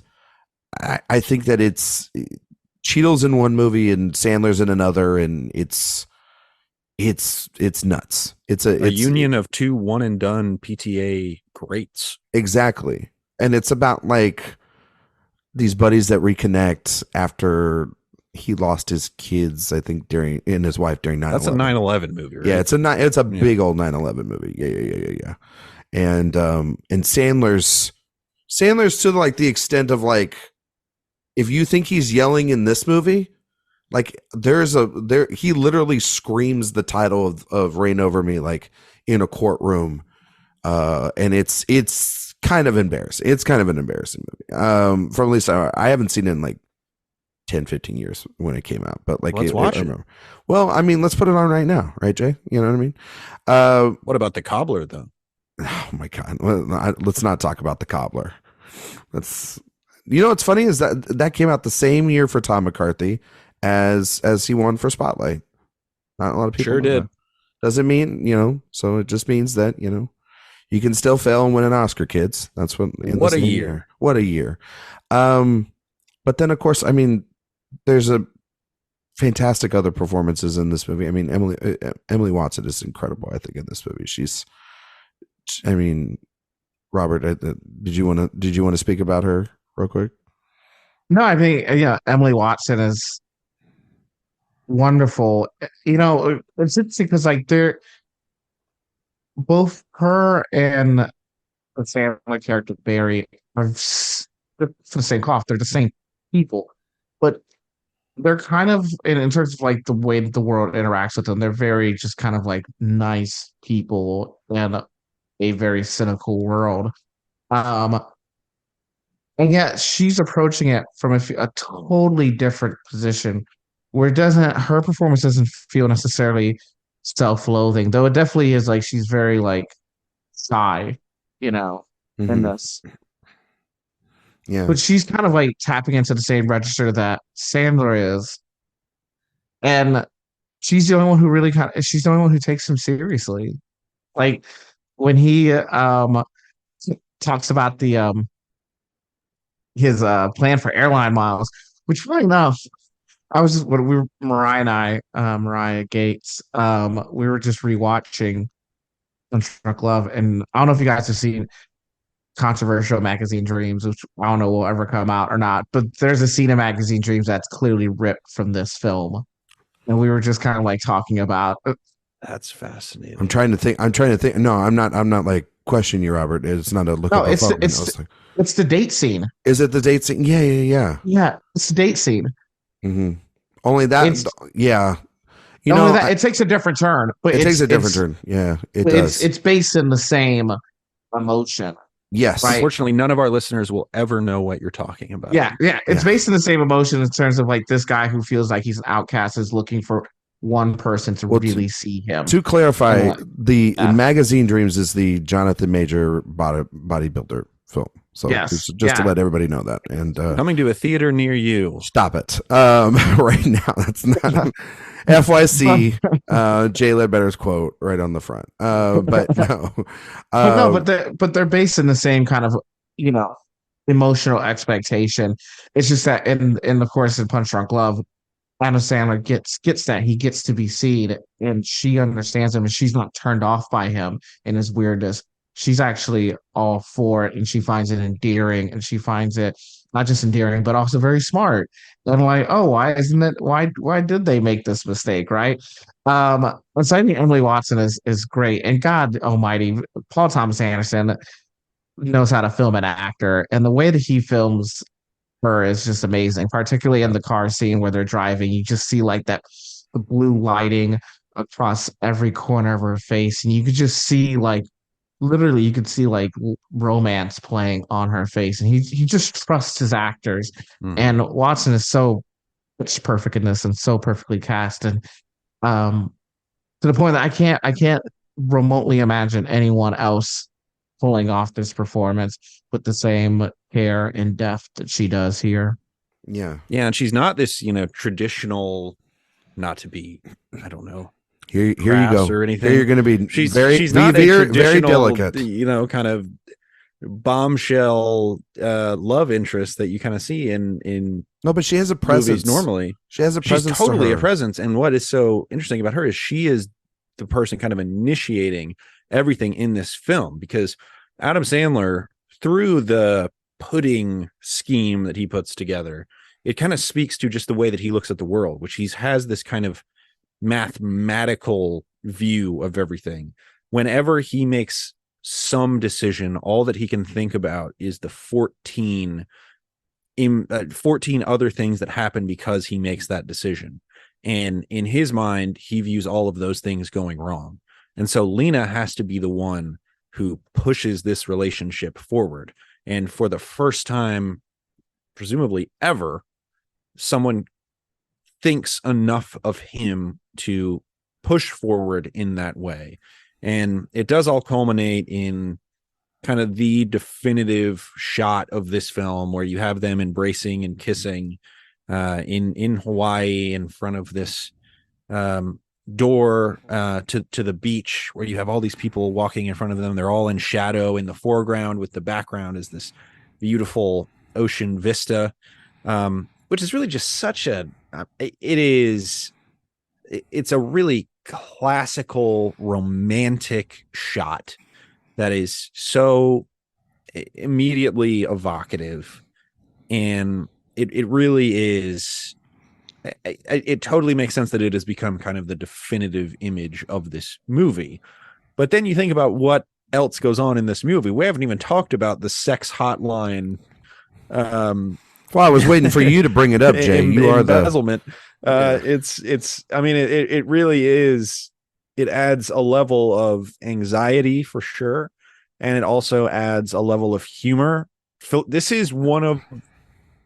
I think that it's Cheadle's in one movie and Sandler's in another, and it's nuts. It's a union of two one and done PTA greats. Exactly. And it's about like these buddies that reconnect after he lost his kids, I think, and his wife during 9/11. That's a 9/11 movie, right? Yeah, it's a big old 9/11 movie. Yeah. And Sandler's to like the extent of like, if you think he's yelling in this movie, like he literally screams the title of Reign Over Me like in a courtroom, and it's kind of embarrassing. It's kind of an embarrassing movie. From at least I haven't seen it in like 10, 15 years when it came out, but like let's watch it. Well, I mean, let's put it on right now, right, Jay? You know what I mean? What about The Cobbler, though? Oh my God! Let's not talk about The Cobbler. What's funny is that came out the same year for Tom McCarthy as he won for Spotlight. Not a lot of people sure did. That. Doesn't mean so it just means that you can still fail and win an Oscar, kids. That's what. What a year! What a year! But then of course, I mean, there's a fantastic other performances in this movie. I mean, Emily Watson is incredible. I think in this movie, I mean, Robert, did you want to speak about her real quick? No, I think Emily Watson is wonderful. It's interesting because like they're both her and the Sandler character Barry are they're from the same cloth. They're the same people, but they're kind of in terms of like the way that the world interacts with them. They're very just kind of like nice people in a very cynical world. And yet she's approaching it from a totally different position where her performance doesn't feel necessarily self-loathing, though it definitely is like she's very like shy, in this. Yeah. But she's kind of like tapping into the same register that Sandler is. And she's the only one who she's the only one who takes him seriously. Like when he talks about the his plan for airline miles, which funny enough, Mariah Gates, we were just rewatching Unstruck Love, and I don't know if you guys have seen Controversial Magazine Dreams, which I don't know will ever come out or not, but there's a scene in Magazine Dreams that's clearly ripped from this film, and we were just kind of like talking about. That's fascinating. I'm trying to think. No, I'm not like questioning you, Robert. It's not a look. No, it's the date scene. Is it the date scene? Yeah. Yeah, it's the date scene. Mm-hmm. Only that. Yeah. It takes a different turn, but it takes a different turn. Yeah, it does. It's based in the same emotion. Yes. Right? Unfortunately, none of our listeners will ever know what you're talking about. Yeah. It's based in the same emotion in terms of like this guy who feels like he's an outcast is looking for one person to really see him. To clarify, the Magazine Dreams is the Jonathan Major bodybuilder film. So just to let everybody know that. And coming to a theater near you. Stop it. Right now, that's not FYC. Jay Ledbetter's quote right on the front. But no. But they're based in the same kind of emotional expectation. It's just that in the course in Punch Drunk Love, Adam Sandler gets that he gets to be seen, and she understands him, and she's not turned off by him and his weirdness. She's actually all for it, and she finds it endearing, and she finds it not just endearing, but also very smart. And like, oh, why did they make this mistake, right? And so I think Emily Watson is great, and God Almighty, Paul Thomas Anderson knows how to film an actor, and the way that he films her is just amazing, particularly in the car scene where they're driving. You just see like the blue lighting across every corner of her face, and you could just see like literally you could see like romance playing on her face, and he just trusts his actors. And Watson is so much perfect in this and so perfectly cast, and to the point that I can't remotely imagine anyone else pulling off this performance with the same care and depth that she does here. Yeah, and she's not this traditional, not to be, I don't know, here you go or anything. Here you're going to be she's very not very delicate, kind of bombshell love interest that you kind of see in no, but she has a presence. Normally she has a presence. She's totally a presence, and what is so interesting about her is she is the person kind of initiating everything in this film, because Adam Sandler, through the pudding scheme that he puts together, it kind of speaks to just the way that he looks at the world, which he has this kind of mathematical view of everything. Whenever he makes some decision, all that he can think about is the 14 other things that happen because he makes that decision. And in his mind, he views all of those things going wrong. And so Lena has to be the one who pushes this relationship forward. And for the first time, presumably ever, someone thinks enough of him to push forward in that way. And it does all culminate in kind of the definitive shot of this film where you have them embracing and kissing in Hawaii in front of this door to the beach, where you have all these people walking in front of them. They're all in shadow in the foreground, with the background is this beautiful ocean vista, which is really just such a it's a really classical romantic shot that is so immediately evocative, and it really is. It totally makes sense that it has become kind of the definitive image of this movie. But then you think about what else goes on in this movie. We haven't even talked about the sex hotline. Well, I was waiting for you to bring it up, Jay. You are the embezzlement. It's. I mean, it really is. It adds a level of anxiety for sure, and it also adds a level of humor. This is one of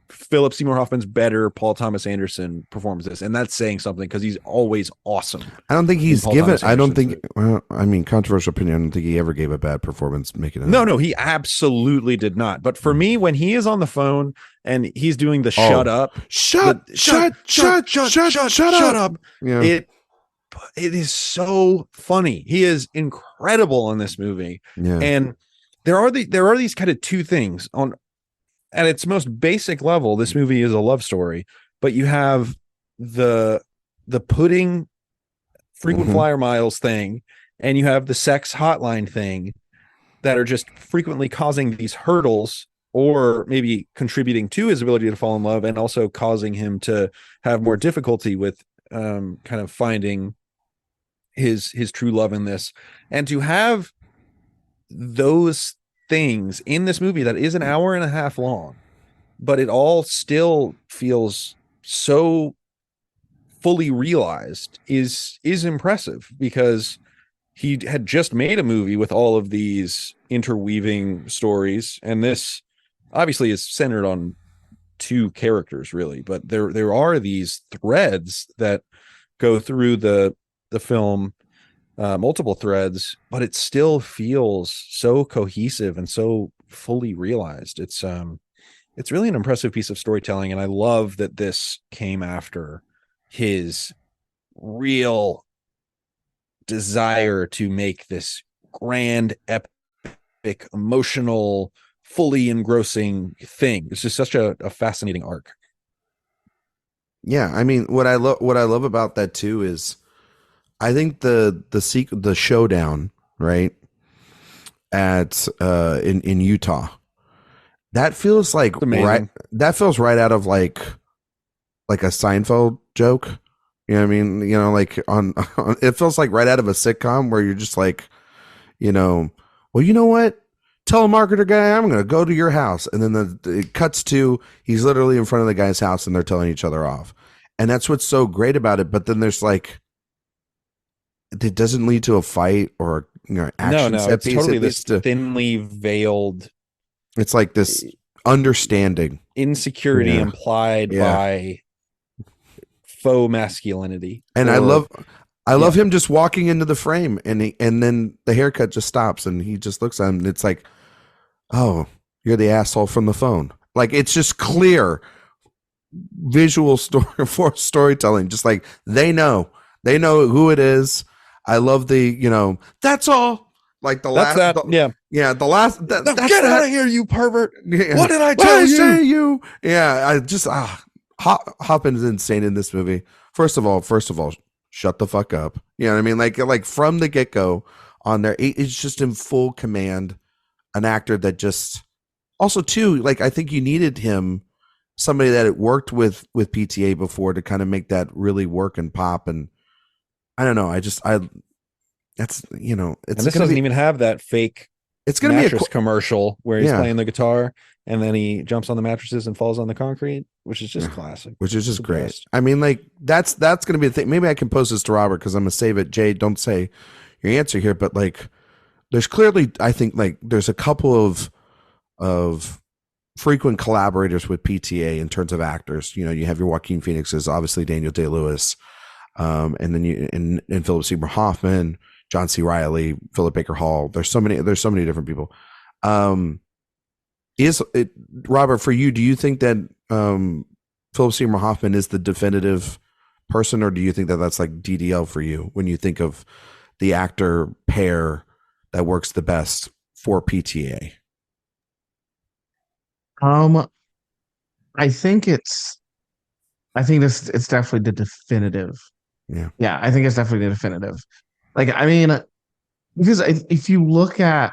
Philip Seymour Hoffman's better Paul Thomas Anderson performances, and that's saying something because he's always awesome. I don't think he's given. I don't think. Well, I mean, controversial opinion. I don't think he ever gave a bad performance making it. No, he absolutely did not. But for me, when he is on the phone and he's doing the shut up, shut up. Yeah. It is so funny. He is incredible in this movie. Yeah. And there are these kind of two things on. At its most basic level, this movie is a love story, but you have the pudding frequent flyer miles thing, and you have the sex hotline thing that are just frequently causing these hurdles, or maybe contributing to his ability to fall in love, and also causing him to have more difficulty with kind of finding his true love in this. And to have those things in this movie that is an hour and a half long, but it all still feels so fully realized is impressive, because he had just made a movie with all of these interweaving stories, and this obviously is centered on two characters really, but there are these threads that go through the film, multiple threads, but it still feels so cohesive and so fully realized. It's really an impressive piece of storytelling, and I love that this came after his real desire to make this grand, epic, emotional, fully engrossing thing. It's just such a fascinating arc. Yeah, I mean, what I love about that too is, I think the showdown, right, at in Utah, that feels like right out of like a Seinfeld joke. You know what I mean? You know, like on it feels like right out of a sitcom where you're just like, you know, well, you know what? Telemarketer guy, I'm going to go to your house. And then it cuts to, he's literally in front of the guy's house and they're telling each other off. And that's what's so great about it. But then there's like, it doesn't lead to a fight or, you know, action no, set it's piece. totally this thinly veiled. It's like this understanding. Insecurity implied by faux masculinity. And I love him just walking into the frame, and then the haircut just stops and he just looks at him and it's like, oh, you're the asshole from the phone. Like, it's just clear visual storytelling. Just like they know who it is. I love the, you know, that's all. Like the last, the last. Get out of here, you pervert! Yeah. What did I tell you? Yeah, I just Hoffman is insane in this movie. First of all, shut the fuck up. You know what I mean? Like from the get go on there, it's just in full command. An actor that just also too, like, I think you needed him somebody that had worked with PTA before to kind of make that really work and pop. And I don't know. That's, you know, and this doesn't even have that fake it's going to be a mattress commercial where he's Yeah. playing the guitar and then he jumps on the mattresses and falls on the concrete, which is just classic. which is just The great. best. I mean, like that's going to be the thing. Maybe I can post this to Robert because I'm going to save it. Jay, don't say your answer here, but like there's clearly, I think like there's a couple of frequent collaborators with PTA in terms of actors. You know, you have your Joaquin Phoenixes, obviously Daniel Day-Lewis, and then you and Philip Seymour Hoffman, John C. Reilly, Philip Baker Hall. There's so many different people. Is it, Robert, for you, do you think that Philip Seymour Hoffman is the definitive person, or do you think that that's like DDL for you when you think of the actor pair that works the best for PTA? I think it's definitely the definitive. Yeah. I think it's definitely the definitive. Like, I mean, because if you look at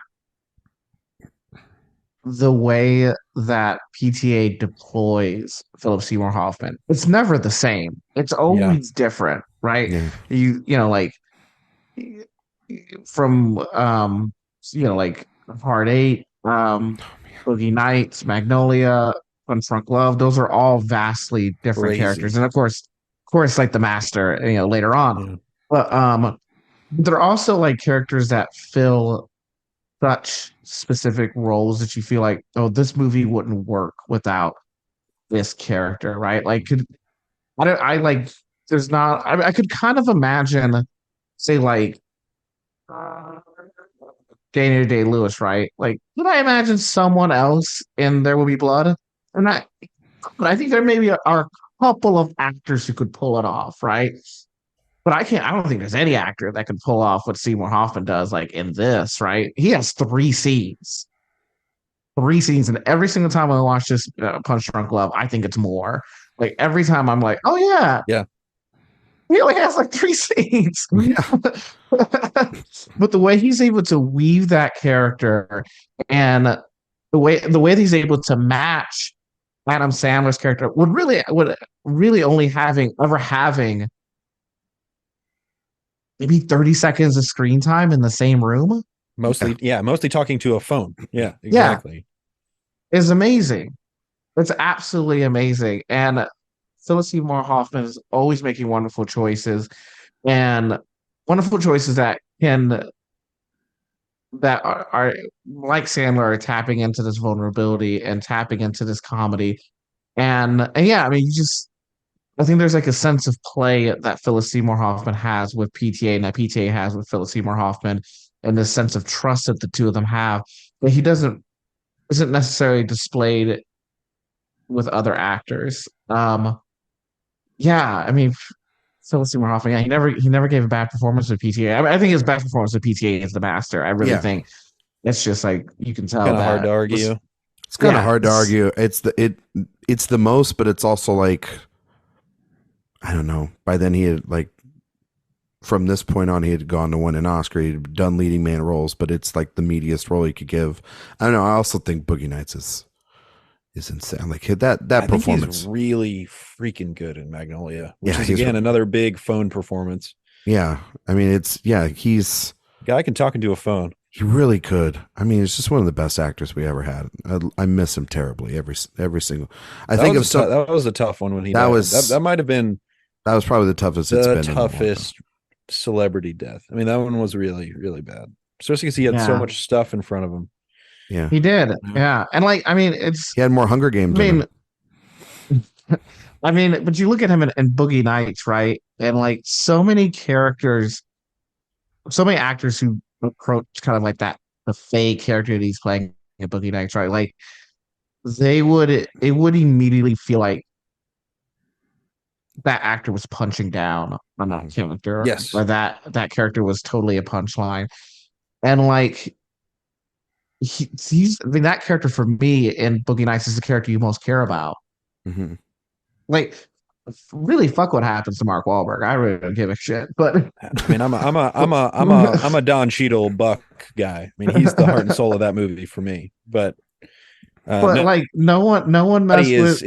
the way that PTA deploys Philip Seymour Hoffman, it's never the same. It's always different, right? Yeah. You know, like from like Part 8, Boogie Nights, Magnolia, Fun Front Love, those are all vastly different Crazy. characters. And of course, like the Master, you know, later on. Yeah. But they're also like characters that fill such specific roles that you feel like, oh, this movie wouldn't work without this character, right? Like, I could kind of imagine, say, like, Daniel Day-Lewis, right? Like, could I imagine someone else in There Will Be Blood? And but I think there maybe are a couple of actors who could pull it off, right? But I don't think there's any actor that can pull off what Seymour Hoffman does, like in this, right? He has three scenes, and every single time I watch this Punch Drunk Love, I think it's more. Like every time I'm like, oh yeah, Yeah. He only has like 3 scenes. Yeah. But the way he's able to weave that character and the way that he's able to match Adam Sandler's character would really only having maybe 30 seconds of screen time in the same room. Mostly talking to a phone. Yeah, exactly. Is amazing. It's absolutely amazing. And Philip Seymour Hoffman is always making wonderful choices, and wonderful choices that are like Sandler, are tapping into this vulnerability and tapping into this comedy. And yeah, I mean, I think there's like a sense of play that Philip Seymour Hoffman has with PTA and that PTA has with Philip Seymour Hoffman, and this sense of trust that the two of them have that he isn't necessarily displayed with other actors. Yeah, I mean, Philip Seymour Hoffman, he never gave a bad performance with PTA. I think his best performance with PTA is The Master. I really think it's just like you can tell Kind of that hard to argue. It's kind of hard to argue. It's the most, but it's also like, I don't know. By then he had like, from this point on, he had gone to win an Oscar. He'd done leading man roles, but it's like the meatiest role he could give. I don't know. I also think Boogie Nights is insane. Like that performance, he's really freaking good in Magnolia, which is he's again another big phone performance. Yeah, I mean he's guy can talk into a phone. He really could. I mean, it's just one of the best actors we ever had. I miss him terribly every single. That was a tough one when he died. That might have been. That was probably the toughest. It's been toughest celebrity death. I mean, that one was really, really bad, especially because he had so much stuff in front of him. Yeah, he did. Yeah, and like, I mean, he had more Hunger Games. I mean, but you look at him in Boogie Nights, right? And like so many characters, so many actors who approach kind of like the fake character that he's playing in Boogie Nights, right? Like it would immediately feel like that actor was punching down on that character. Yes. Or that character was totally a punchline. And like that character for me in Boogie Nights is the character you most care about. Mm-hmm. Like, really, fuck what happens to Mark Wahlberg. I really don't give a shit. But I mean, I'm a Don Cheadle Buck guy. I mean, he's the heart and soul of that movie for me. But But like no one Nobody messed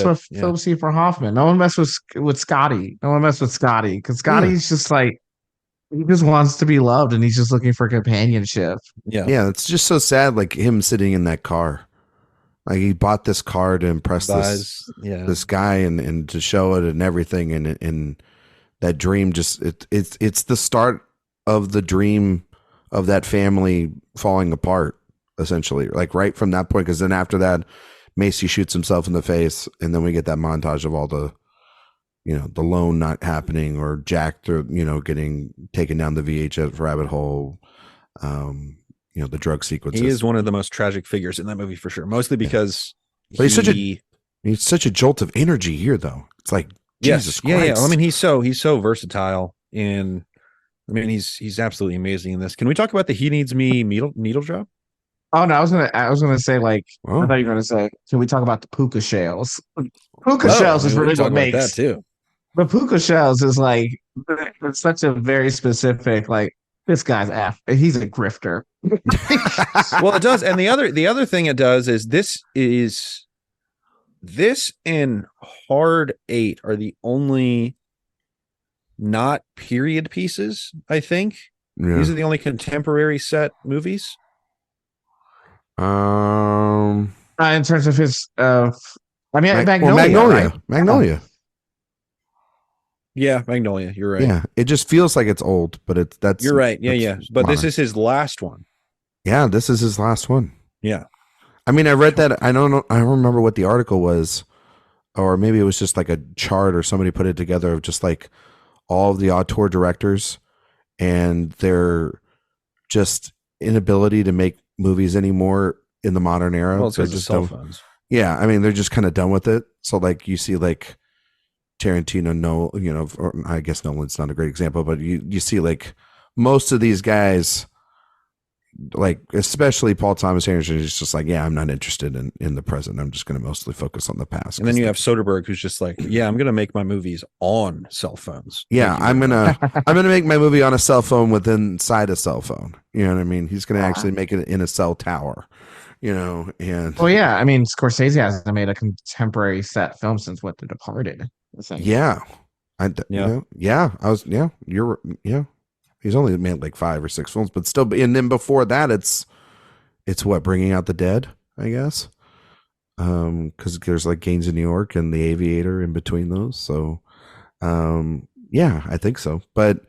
with yeah. Philip Seymour Hoffman. No one messed with Scotty. No one messed with Scotty because Scotty's just like he just wants to be loved and he's just looking for companionship. Yeah, it's just so sad. Like him sitting in that car. Like he bought this car to impress this guy and to show it and everything, and that dream just it's the start of the dream of that family falling apart, essentially. Like right from that point, because then after that, Macy shoots himself in the face, and then we get that montage of all the, the loan not happening, or Jack, getting taken down the VHS rabbit hole. The drug sequences. He is one of the most tragic figures in that movie for sure. Mostly because but he's such a jolt of energy here, though. It's like Jesus Christ. Yeah. I mean, he's so versatile, and I mean, he's absolutely amazing in this. Can we talk about the He Needs Me needle drop? Oh no, I was gonna say like I thought you were gonna say. Can we talk about the puka shells? Puka shells is really what makes that too. The puka shells is like it's such a very specific like. This guy's he's a grifter. Well, it does, and the other thing it does is this and Hard 8 are the only not period pieces. I think these are the only contemporary set movies. In terms of his, Magnolia. Right? Magnolia. Yeah, Magnolia. You're right. Yeah, it just feels like it's old, but that's. You're right. Yeah. But modern. This is his last one. Yeah, this is his last one. Yeah. I mean, I read that. I don't know. I don't remember what the article was, or maybe it was just like a chart, or somebody put it together of just like all of the auteur directors and their just inability to make movies anymore in the modern era. Well, it's just cell phones. Yeah, I mean, they're just kind of done with it. So like you see like Tarantino, or I guess Nolan's not a great example, but you see like most of these guys, like especially Paul Thomas Anderson, is just like, yeah, I'm not interested in the present. I'm just going to mostly focus on the past. And then you have Soderbergh, who's just like, yeah, I'm going to make my movies on cell phones. Yeah, I'm gonna make my movie on a cell phone with inside a cell phone. You know what I mean? He's going to actually make it in a cell tower. And well, yeah, I mean, Scorsese hasn't made a contemporary set film since The Departed. Yeah, he's only made like 5 or 6 films, but still. And then before that, it's what, Bringing Out the Dead, I guess, because there's like Gangs in New York and The Aviator in between those. So, yeah, I think so. But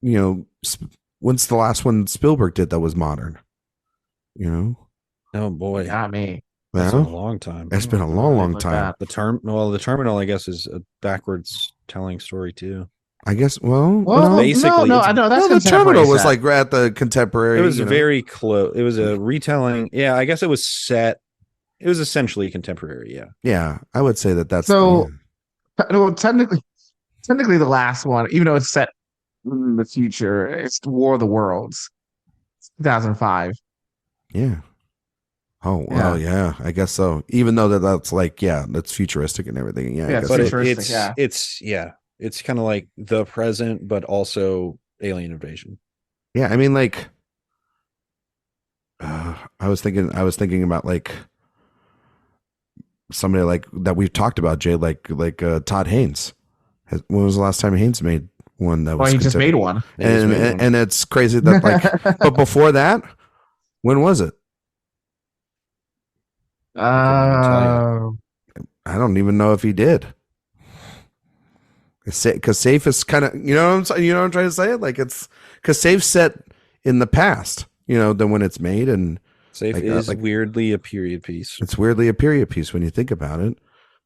when's the last one Spielberg did that was modern? Oh boy, got me. That's been a long time. It's been a long time. The Terminal, I guess, is a backwards telling story too. I guess. Basically, I know that's the Terminal was like at the contemporary. It was very close. It was a retelling. Yeah, I guess it was set. It was essentially contemporary. Yeah. Yeah, I would say that's so. Well, technically, the last one, even though it's set in the future, it's War of the Worlds, 2005. Yeah. Oh well, yeah, I guess so. Even though that's like, that's futuristic and everything. Yeah, it's futuristic. It's kind of like the present, but also alien invasion. Yeah, I mean, like, I was thinking about like somebody like that we've talked about, Jay, like Todd Haynes. When was the last time Haynes made one that was? Well, he just made one, and it's crazy that like, but before that, when was it? I don't even know if he did. Because Safe is kind of, what I'm trying to say? Like, it's because Safe's set in the past, than when it's made, and Safe is weirdly a period piece. It's weirdly a period piece when you think about it.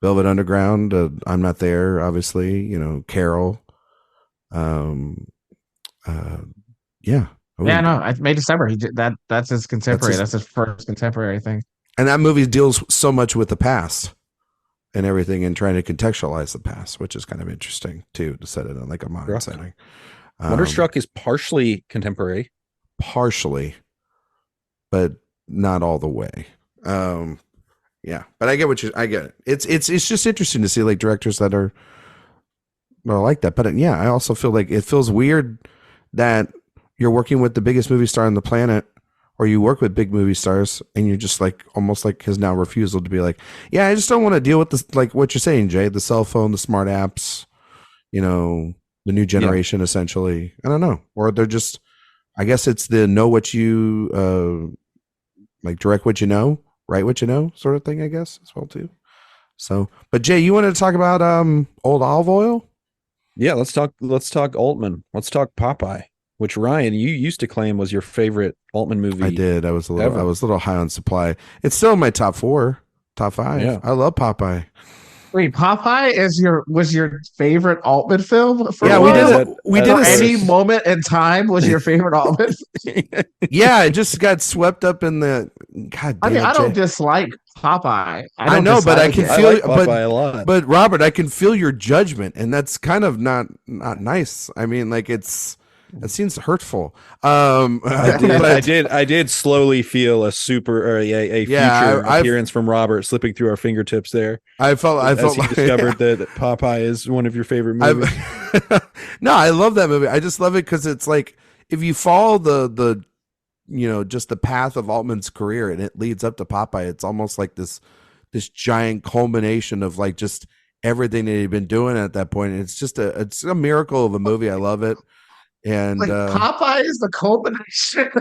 Velvet Underground, I'm Not There, obviously. Carol. Yeah. Yeah, no, I made December. That's his contemporary. That's his first contemporary thing. And that movie deals so much with the past and everything, and trying to contextualize the past, which is kind of interesting too, to set it in like a modern setting. Wonderstruck is partially contemporary, but not all the way. Yeah, but I get I get it. It's just interesting to see like directors that are like that. But I also feel like it feels weird that you're working with the biggest movie star on the planet or you work with big movie stars and you're just like almost like his now refusal to be like, yeah, I just don't want to deal with this, like what you're saying, Jay, the cell phone, the smart apps, you know, the new generation essentially. I don't know. Or they're just, I guess it's the know what you like direct what you know, write what you know sort of thing, I guess, as well too. So, but Jay, you wanted to talk about old olive oil? Yeah, let's talk Altman. Let's talk Popeye, which Ryan, you used to claim was your favorite Altman movie. I did. I was a little high on supply. It's still in my top 5. Yeah. I love Popeye. Wait, Popeye was your favorite Altman film? We did any moment in time was your favorite Altman. Yeah, I just got swept up in the. God damn, I don't dislike Popeye. I know, but I can feel Popeye a lot. But Robert, I can feel your judgment, and that's kind of not nice. I mean, like it seems hurtful. I did slowly feel a future appearance from Robert slipping through our fingertips there. I felt like discovered that Popeye is one of your favorite movies. No, I love that movie. I just love it because it's like if you follow the just the path of Altman's career and it leads up to Popeye, it's almost like this giant culmination of like just everything that he'd been doing at that point. And it's a miracle of a movie. I love it. And like Popeye is the culmination.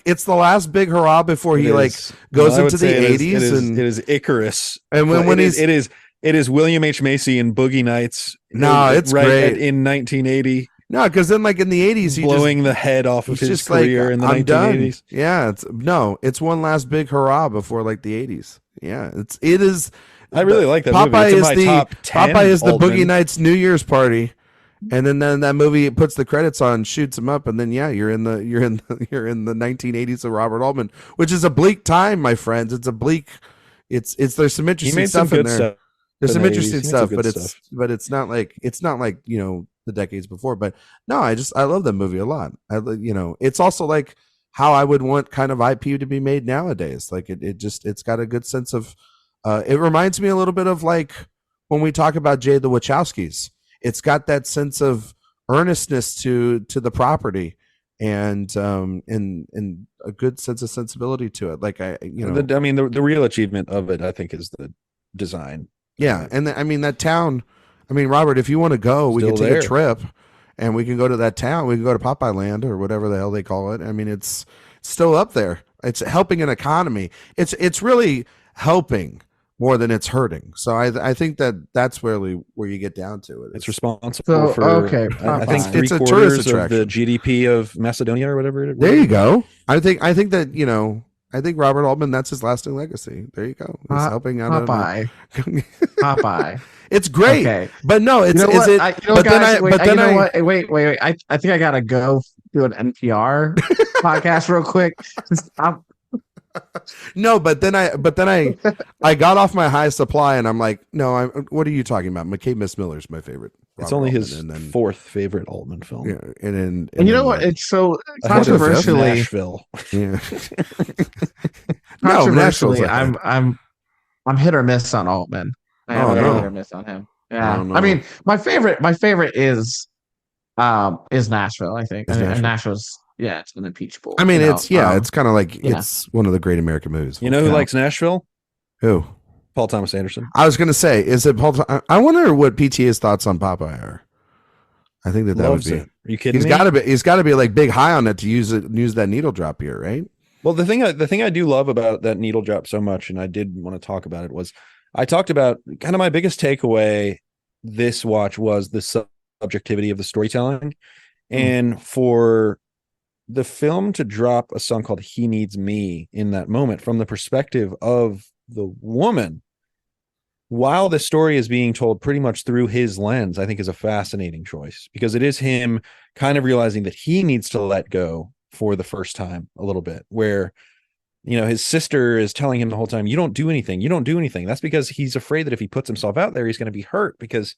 It's the last big hurrah before he goes into the 80s. It is Icarus. And it is William H. Macy in Boogie Nights. No, it's great in 1980. No, because then like in the 80s, he blowing the head off of his career in the 1980s. Yeah, it's one last big hurrah before like the 80s. Yeah, it is. I really like that Popeye movie. Popeye is the Boogie Nights New Year's party. And then that movie puts the credits on, shoots him up, and then you're in the 1980s of Robert Altman, which is a bleak time, my friends. It's a bleak. It's there's some interesting stuff in there. There's some interesting stuff, but it's not like the decades before. But no, I love that movie a lot. It's also like how I would want kind of IP to be made nowadays. Like it's got a good sense of. It reminds me a little bit of like when we talk about Jay the Wachowskis. It's got that sense of earnestness to the property and a good sense of sensibility to it. Like the real achievement of it, I think, is the design. Yeah, and that town. I mean, Robert, if you want to go, we can take a trip, and we can go to that town. We can go to Popeye Land or whatever the hell they call it. I mean, it's still up there. It's helping an economy. It's really helping more than it's hurting. So I think that's where you get down to it. It's responsible for I think it's a tourist attraction. The GDP of Macedonia or whatever it is. There you go. I think that I think Robert Altman, that's his lasting legacy. There you go. He's helping out Popeye. Popeye. It's great. Okay. But no, it's wait. I think I gotta go do an NPR podcast real quick. No, but then I got off my high supply and I'm like, no, what are you talking about? McQuade Miss Miller's my favorite. It's only his fourth favorite Altman film. Yeah, and you know what? It's so controversially Nashville. Yeah. Controversially, I'm hit or miss on Altman. I am hit or miss on him. Yeah, I mean, my favorite is Nashville. I think Nashville's. Yeah, it's an impeachable. I mean, it's kind of like it's one of the great American movies. You know who likes Nashville? Who? Paul Thomas Anderson. I was going to say, is it Paul? I wonder what PTA's thoughts on Popeye are. I think that would be. Are you kidding me? He's got to be like big high on it to use that needle drop here, right? Well, the thing I do love about that needle drop so much, and I did want to talk about it, was I talked about kind of my biggest takeaway this watch was the subjectivity of the storytelling, and for the film to drop a song called "He Needs Me" in that moment from the perspective of the woman, while the story is being told pretty much through his lens, I think is a fascinating choice, because it is him kind of realizing that he needs to let go for the first time a little bit, where his sister is telling him the whole time, you don't do anything. That's because he's afraid that if he puts himself out there, he's going to be hurt, because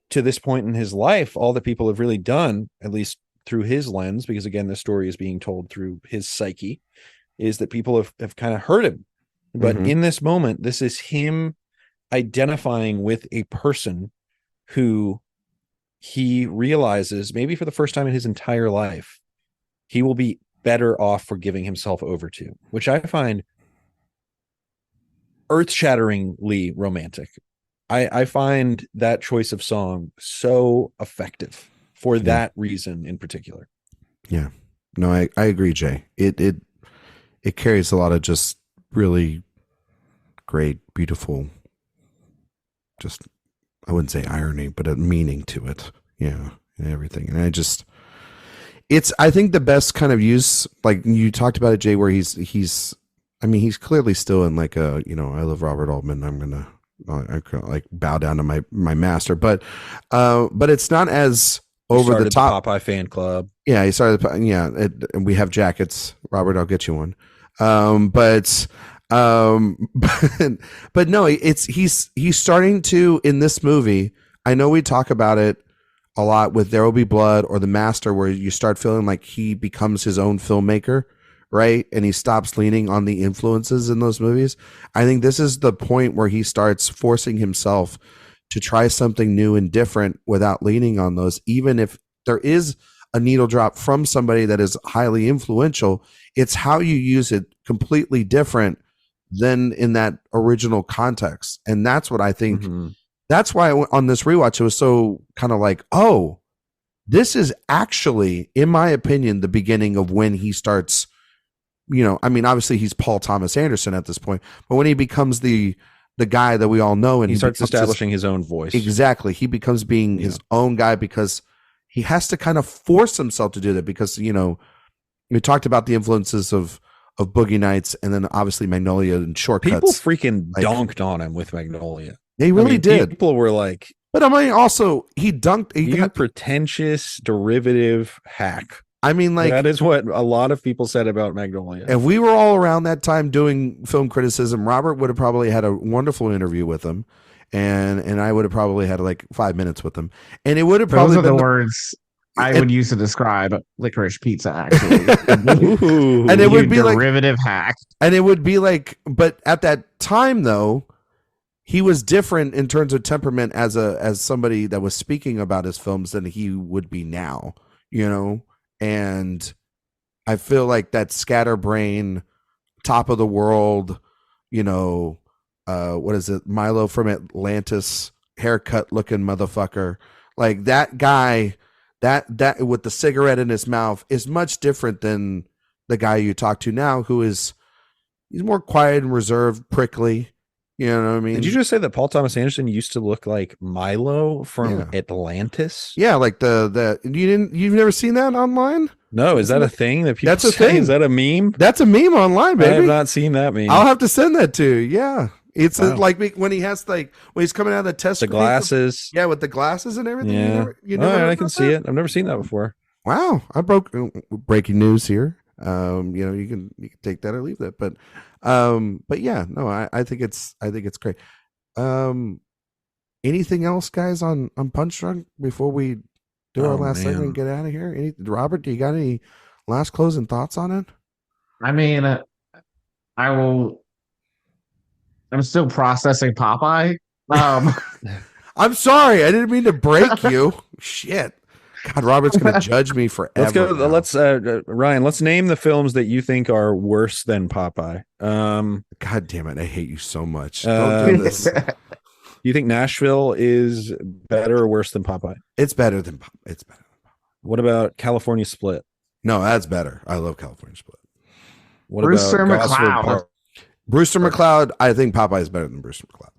to this point in his life, all that people have really done, at least through his lens, because again, the story is being told through his psyche, is that people have kind of hurt him. But in this moment, this is him identifying with a person who he realizes, maybe for the first time in his entire life, he will be better off for giving himself over to, which I find earth-shatteringly romantic. I find that choice of song so effective for that reason in particular. Yeah. No, I agree, Jay. It carries a lot of just really great, beautiful, just, I wouldn't say irony, but a meaning to it. Yeah. And everything. And I think the best kind of use, like you talked about it, Jay, where he's clearly still in like a, I love Robert Altman. I'm going to like bow down to my master, but it's not as over the top. The Popeye fan club. Yeah. He started. And we have jackets. Robert, I'll get you one. But no, he's starting to, in this movie. I know we talk about it a lot with There Will Be Blood or The Master, where you start feeling like he becomes his own filmmaker, right? And he stops leaning on the influences in those movies. I think this is the point where he starts forcing himself to try something new and different without leaning on those. Even if there is a needle drop from somebody that is highly influential, it's how you use it completely different than in that original context. And that's what I think. That's why on this rewatch, it was so kind of like, oh, this is actually, in my opinion, the beginning of when he starts, obviously he's Paul Thomas Anderson at this point, but when he becomes the guy that we all know, and he starts establishing his own voice. Exactly. He becomes being his own guy because he has to kind of force himself to do that because, we talked about the influences of Boogie Nights and then obviously Magnolia and Shortcuts. People freaking dunked on him with Magnolia. They really did. People were like, but also he dunked. You pretentious derivative hack. Like that is what a lot of people said about Magnolia. If we were all around that time doing film criticism, Robert would have probably had a wonderful interview with him, and I would have probably had like 5 minutes with him, and it would have probably been the words I would use to describe licorice pizza. Actually, and it would be derivative hack, and it would be like, but at that time though, he was different in terms of temperament as somebody that was speaking about his films than he would be now, and I feel like that scatterbrain, top of the world, what is it? Milo from Atlantis, haircut looking motherfucker. Like that guy, that with the cigarette in his mouth is much different than the guy you talk to now, he's more quiet and reserved, prickly. You know what I mean? Did you just say that Paul Thomas Anderson used to look like Milo from Atlantis? Yeah, like you've never seen that online? No, is that a thing that people That's a thing. Is that a meme? That's a meme online, baby. I have not seen that meme. I'll have to send that to you. Yeah. It's like when he has when he's coming out of the test. The glasses. With the glasses and everything. Yeah. I can see it. I've never seen that before. Wow. I broke breaking news here. You can take that or leave that, but yeah, no, I think it's great. Anything else, guys, on Punch Drunk before we do our last segment and get out of here? Robert, do you got any last closing thoughts on it? I'm still processing Popeye. I'm sorry, I didn't mean to break you. Shit. God, Robert's going to judge me forever. Let's go. Ryan, let's name the films that you think are worse than Popeye. God damn it. I hate you so much. Don't do this. You think Nashville is better or worse than Popeye? It's better than Popeye. What about California Split? No, that's better. I love California Split. What Brewster about McCloud? Brewster McCloud. I think Popeye is better than Brewster McCloud.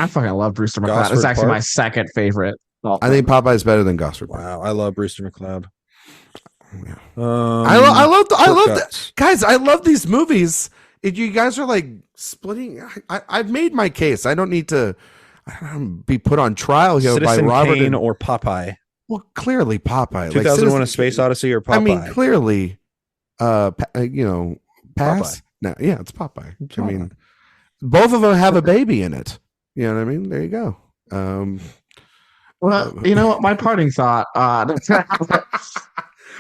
I fucking love Brewster McCloud. It's actually my second favorite. I think Popeye is better than Gosford Park. Wow, I love Brewster McCloud. Yeah. I love that, guys. I love these movies. You guys are like splitting. I've made my case. I don't need to be put on trial here Citizen by Robert Kane or Popeye. Well, clearly Popeye. 2001: A Space Odyssey or Popeye. I mean, clearly, pass. Popeye. No, yeah, it's Popeye. I mean, both of them have a baby in it. You know what I mean? There you go. Well, you know what? My parting thought.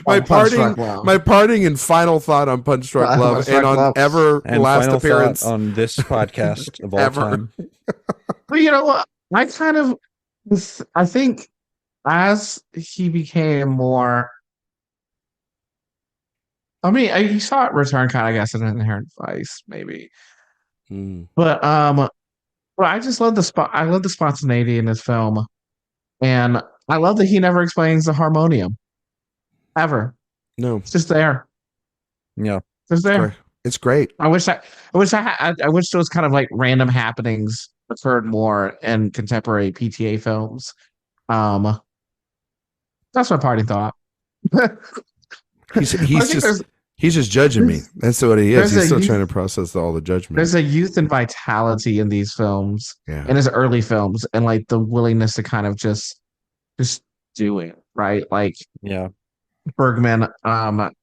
My parting and final thought on Punch Drunk Love and on last appearance on this podcast of all time. But you know what? I think as he became more I mean, you saw it return kind of, I guess, in Inherent Vice, maybe. Mm. But I just love the spot. I love the spontaneity in this film, and I love that he never explains the harmonium ever. No, It's just there. Yeah. It's just it's great. there. It's great. I wish those kind of like random happenings occurred more in contemporary PTA films. Um, that's my party thought. He's I he's think just he's just judging me. That's what he is. there's He's a still youth trying to process all the judgment. there's a youth and vitality in these films, Yeah. in his early films, and like the willingness to kind of just do it, right? Like Yeah. Bergman, can't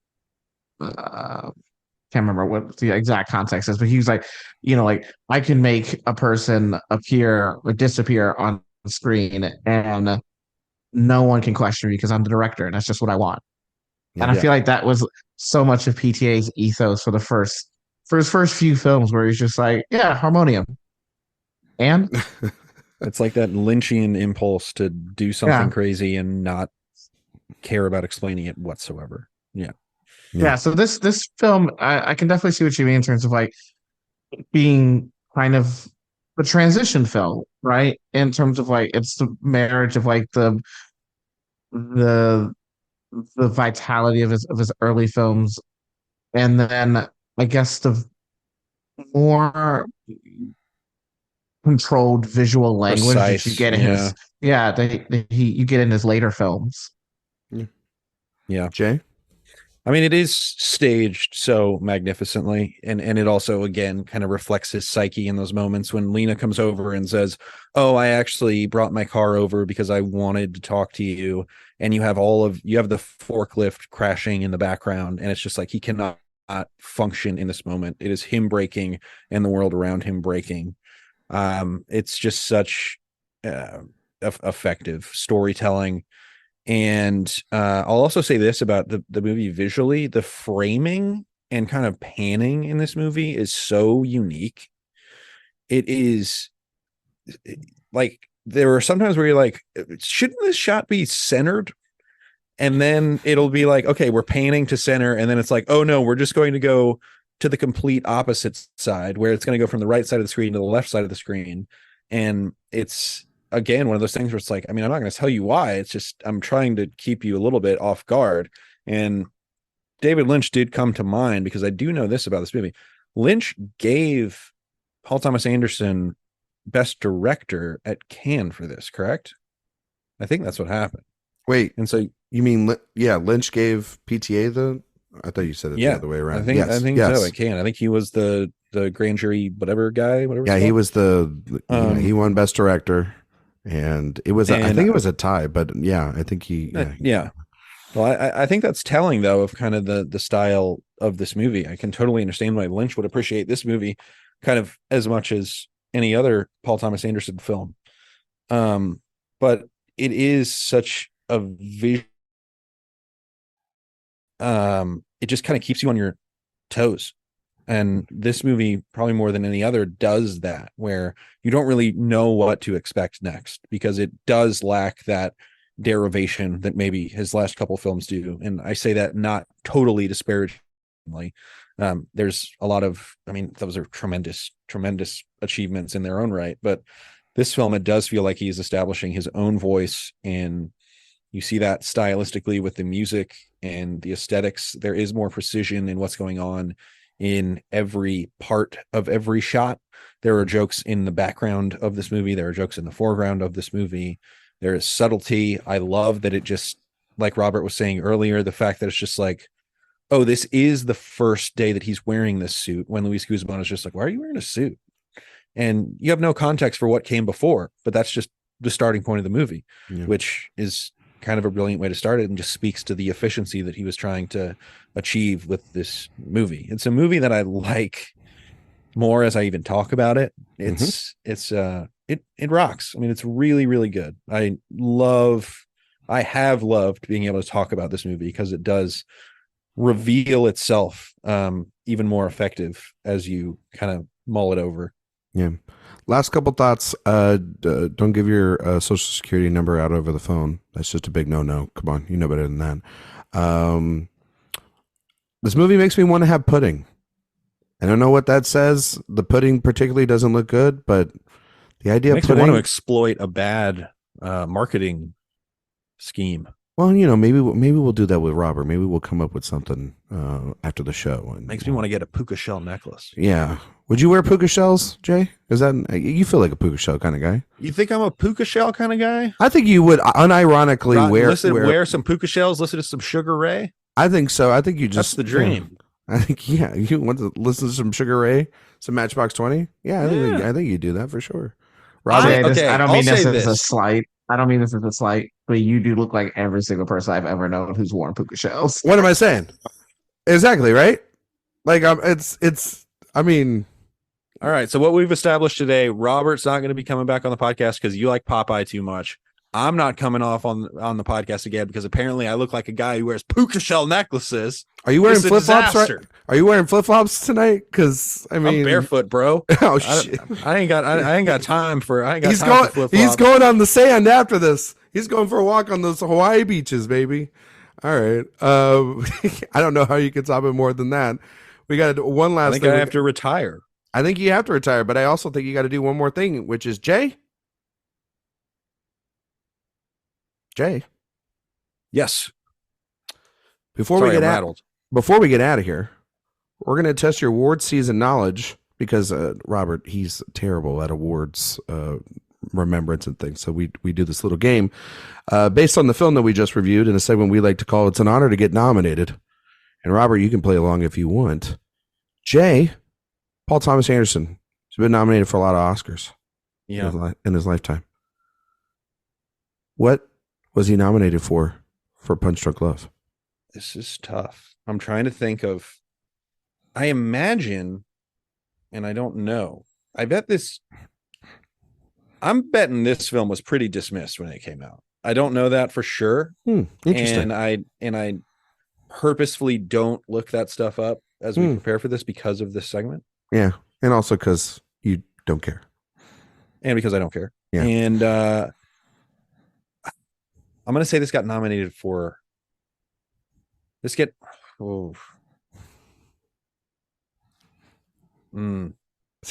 remember what the exact context is, but he was like, like I can make a person appear or disappear on screen, and no one can question me because I'm the director, and that's just what I want. And I Yeah. feel like that was so much of PTA's ethos for his first few films, where he's just like, yeah, harmonium, and It's like that Lynchian impulse to do something yeah, crazy and not care about explaining it whatsoever. Yeah. yeah. So this film, I can definitely see what you mean in terms of like being kind of a transition film, right? In terms of like it's the marriage of like the the vitality of his early films, and then I guess the more controlled visual language that you Precise. get in Yeah. his you get in his later films. Yeah. Yeah. Jay? I mean, it is staged so magnificently, and it also again kind of reflects his psyche in those moments when Lena comes over and says, "Oh, I actually brought my car over because I wanted to talk to you," and you have the forklift crashing in the background, and it's just like he cannot function in this moment. It is him breaking and the world around him breaking. It's just such effective storytelling. And I'll also say this about the movie visually: the framing and kind of panning in this movie is so unique. It is like there are sometimes where you're like, shouldn't this shot be centered? And then it'll be like, okay, we're panning to center, and then it's like, oh no, we're just going to go to the complete opposite side, where it's going to go from the right side of the screen to the left side of the screen. And it's again one of those things where it's like, I mean, I'm not going to tell you why, it's just I'm trying to keep you a little bit off guard. And David Lynch did come to mind, because I do know this about this movie. Lynch gave Paul Thomas Anderson best director at Cannes for this, correct? I think that's what happened. Wait, And so you mean Lynch gave PTA the? I thought you said it the other way around. I think yes. so. I can. I think he was the grand jury whatever guy. Whatever. Yeah, he was he won best director, and it was I think it was a tie, but yeah, I think he. Yeah. Well, I think that's telling though of kind of the style of this movie. I can totally understand why Lynch would appreciate this movie kind of as much as any other Paul Thomas Anderson film. But it is such a vision. It just kind of keeps you on your toes. And this movie, probably more than any other, does that, where you don't really know what to expect next, because it does lack that derivation that maybe his last couple films do. And I say that not totally disparagingly. There's a lot of, I mean, those are tremendous achievements in their own right. But this film, it does feel like he's establishing his own voice, and you see that stylistically with the music and the aesthetics. There is more precision in what's going on in every part of every shot. There are jokes in the background of this movie. There are jokes in the foreground of this movie. There is subtlety. I love that it just, like Robert was saying earlier, the fact that it's just like, oh, this is the first day that he's wearing this suit, when Luis Guzman is just like, why are you wearing a suit? And you have no context for what came before, but that's just the starting point of the movie, which is kind of a brilliant way to start it, and just speaks to the efficiency that he was trying to achieve with this movie. It's a movie that I like more as I even talk about it. It rocks. I mean, it's really, really good. I have loved being able to talk about this movie, because it does reveal itself even more effective as you kind of mull it over. Yeah. Last couple thoughts. Don't give your social security number out over the phone. That's just a big no-no. Come on, you know better than that. This movie makes me want to have pudding. I don't know what that says. The pudding particularly doesn't look good, but the idea makes of pudding, me want to exploit a bad marketing scheme. well, maybe we'll do that with Robert. Maybe we'll come up with something after the show. And Makes me want to get a puka shell necklace. Yeah. Would you wear puka shells, Jay? Is that you feel like a puka shell kind of guy? You think I'm a puka shell kind of guy? I think you would unironically wear some puka shells, listen to some Sugar Ray. I think so. I think you just that's the dream. I think you want to listen to some Sugar Ray, some Matchbox 20. Yeah, I think you do that for sure. Robert, I don't mean this as a slight. I don't mean this as a slight, but you do look like every single person I've ever known who's worn puka shells. What am I saying? Exactly, right? Like it's I mean, all right. So what we've established today, Robert's not going to be coming back on the podcast because you like Popeye too much. I'm not coming off on the podcast again because apparently I look like a guy who wears puka shell necklaces. Are you wearing flip flops? Right? Are you wearing flip flops tonight? Because I mean, I'm barefoot, bro. Oh shit! I ain't got time for. He's going on the sand after this. He's going for a walk on those Hawaii beaches, baby. All right. I don't know how you can top it more than that. We got to do one last. I think I have to retire. I think you have to retire, but I also think you got to do one more thing, which is Jay. Yes. Before we get out of here, we're going to test your award season knowledge because Robert, he's terrible at awards remembrance and things. So we do this little game based on the film that we just reviewed in a segment we like to call "It's an Honor to Get Nominated." And Robert, you can play along if you want. Jay, Paul Thomas Anderson has been nominated for a lot of Oscars in his lifetime. What was he nominated for Punch Drunk Love? This is tough. I'm trying to think of. I imagine, and I don't know. I'm betting this film was pretty dismissed when it came out. I don't know that for sure. Interesting. And I purposefully don't look that stuff up as we prepare for this because of this segment. Yeah, and also because you don't care, and because I don't care. Yeah, and I'm gonna say this got nominated for. See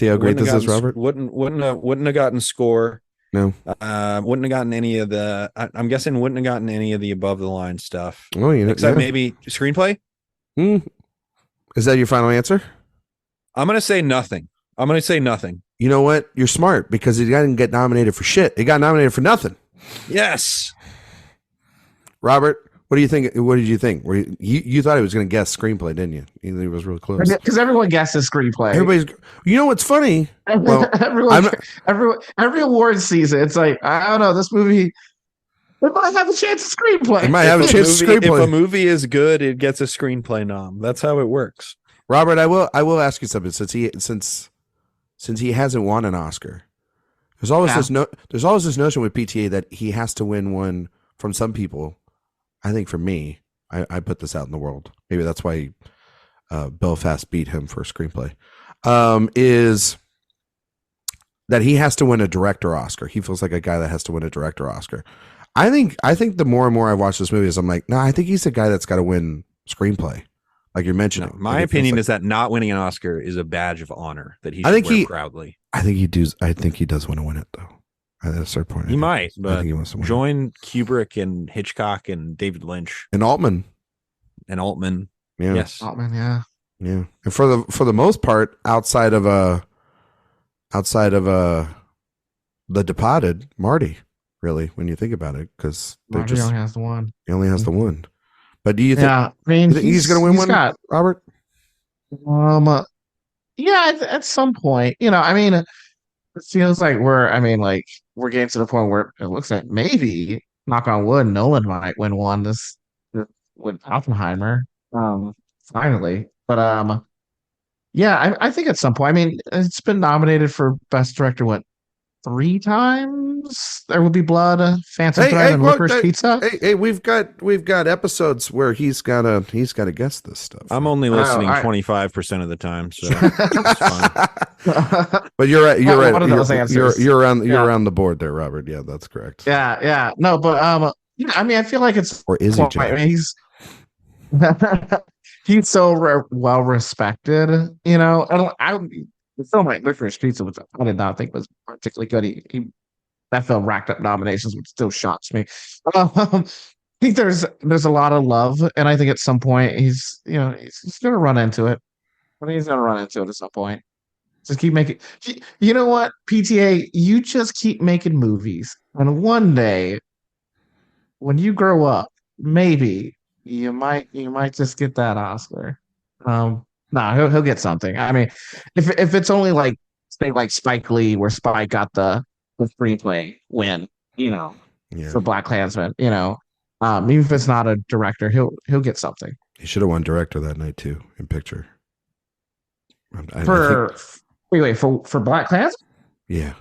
how great this is, Robert? Wouldn't have gotten score. No. Wouldn't have gotten any of the. I'm guessing wouldn't have gotten any of the above the line stuff. Oh, except maybe screenplay. Is that your final answer? I'm gonna say nothing. You know what? You're smart because he didn't get nominated for shit. He got nominated for nothing. Yes. Robert, what do you think? What did you think? You thought he was going to guess screenplay, didn't you? You think it was really close. Because everyone guesses screenplay. You know what's funny? Well, every award season, it's like, I don't know, this movie. It might have a chance of screenplay. If a movie is good, it gets a screenplay nom. That's how it works. Robert, I will ask you something. Since he hasn't won an Oscar, there's always this notion with PTA that he has to win one from some people. I think for me, I put this out in the world. Maybe that's why Belfast beat him for a screenplay. Is that he has to win a director Oscar? He feels like a guy that has to win a director Oscar. I think the more and more I watch this movie, is I'm like, no, I think he's the guy that's got to win screenplay, like you're mentioning. No, my opinion is that not winning an Oscar is a badge of honor that he should wear proudly. I think he does want to win it though. At a certain point, he might, but he wants to join Kubrick and Hitchcock and David Lynch and Altman. Yeah. Yes, Altman. Yeah. And for the most part, outside of The Departed, Marty. Really, when you think about it, because Marty only has the one. He only has the one. But do you think? Yeah, I mean, he's going to win one, Robert? Yeah, at some point, I mean. It feels like we're getting to the point where it looks like maybe, knock on wood, Nolan might win one this with Oppenheimer, finally. But yeah, I think at some point. I mean, it's been nominated for Best Director 3 times. There Will Be Blood, Phantom Thread, and Licorice Pizza. Hey, we've got episodes where he's gotta guess this stuff. I'm only listening 25% of the time, so it's fine. But you're right. You're right. One of those answers. You're around the board there, Robert. Yeah, that's correct. Yeah. No, but I mean, I feel like it's. Or is he? I mean, he's so well respected, you know. The film like Licorice Pizza, which I did not think was particularly good. That film racked up nominations, which still shocks me. I think there's a lot of love, and I think at some point he's gonna run into it. I think he's gonna run into it at some point. Just keep making. You know what, PTA? You just keep making movies, and one day when you grow up, maybe you might just get that Oscar. No, he'll get something. I mean, if it's only like say like Spike Lee, where Spike got the screenplay win, Yeah. for Black Klansman, even if it's not a director, he'll get something. He should have won director that night too in picture. For Black Klansman? Yeah.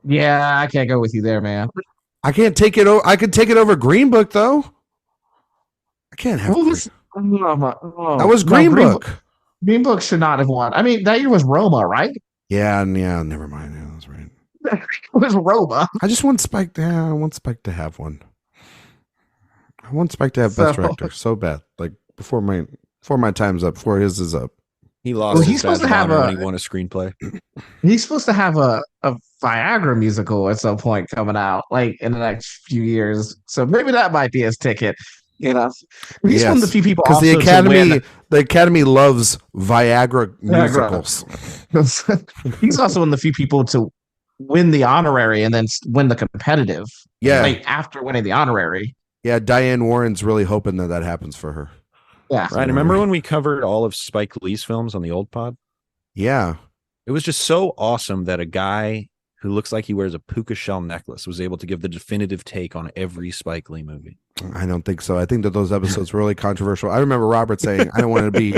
Yeah, I can't go with you there, man. I can't take it. I could take it over Green Book though. I can't have. That was Green Book. Green Book should not have won. I mean, that year was Roma, right? Yeah. Never mind. Yeah, that's right. It was Roma. I just want Spike. Yeah, I want Spike to have one. I want Spike to have best director so bad. Like before my time's up. Before his is up. He lost. He's supposed to have when he won a screenplay. He's supposed to have a Viagra musical at some point coming out, like in the next few years. So maybe that might be his ticket. He's one of the few people because the Academy loves Viagra musicals. He's also one of the few people to win the honorary and then win the competitive. Yeah, like after winning the honorary. Yeah, Diane Warren's really hoping that happens for her. Yeah, right. Remember when we covered all of Spike Lee's films on the old pod? Yeah, it was just so awesome that a guy who looks like he wears a puka shell necklace was able to give the definitive take on every Spike Lee movie. I don't think so. I think that those episodes were really controversial. I remember Robert saying, "I don't want to be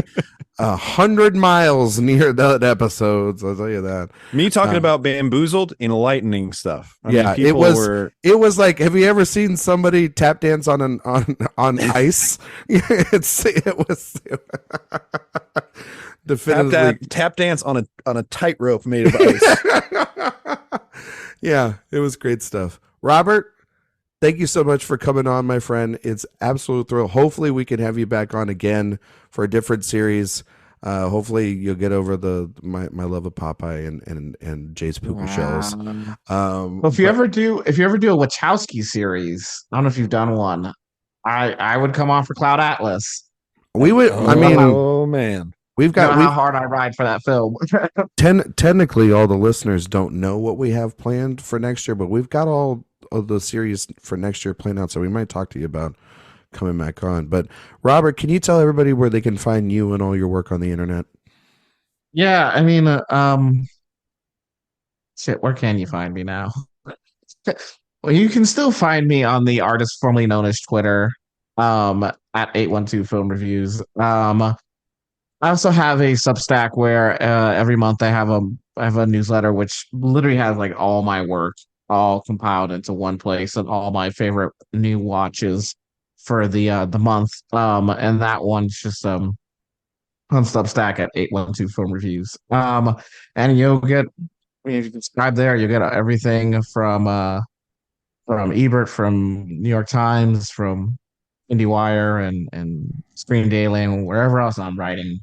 100 miles near that episodes." I'll tell you that. Me talking about bamboozled, enlightening stuff. It was like, have you ever seen somebody tap dance on ice? It was definitively tap dance on a tightrope made of ice. Yeah, it was great stuff. Robert, thank you so much for coming on, my friend. It's absolute thrill. Hopefully we can have you back on again for a different series. Hopefully you'll get over my love of Popeye and Jay's puka shells. Well, if you ever do a Wachowski series, I don't know if you've done one. I would come on for Cloud Atlas. We would. Oh man. We've got how hard I ride for that film. Technically, all the listeners don't know what we have planned for next year, but we've got all of the series for next year planned out, so we might talk to you about coming back on. But Robert, can you tell everybody where they can find you and all your work on the internet? Yeah, I mean, where can you find me now? Well, you can still find me on the artist formerly known as Twitter, at 812 Film Reviews. I also have a Substack where every month I have a newsletter which literally has like all my work all compiled into one place and all my favorite new watches for the month. And that one's just on Substack at 812 Film Reviews. And you'll get, if you subscribe there, you'll get everything from Ebert, from New York Times, from IndieWire, and Screen Daily, and wherever else I'm writing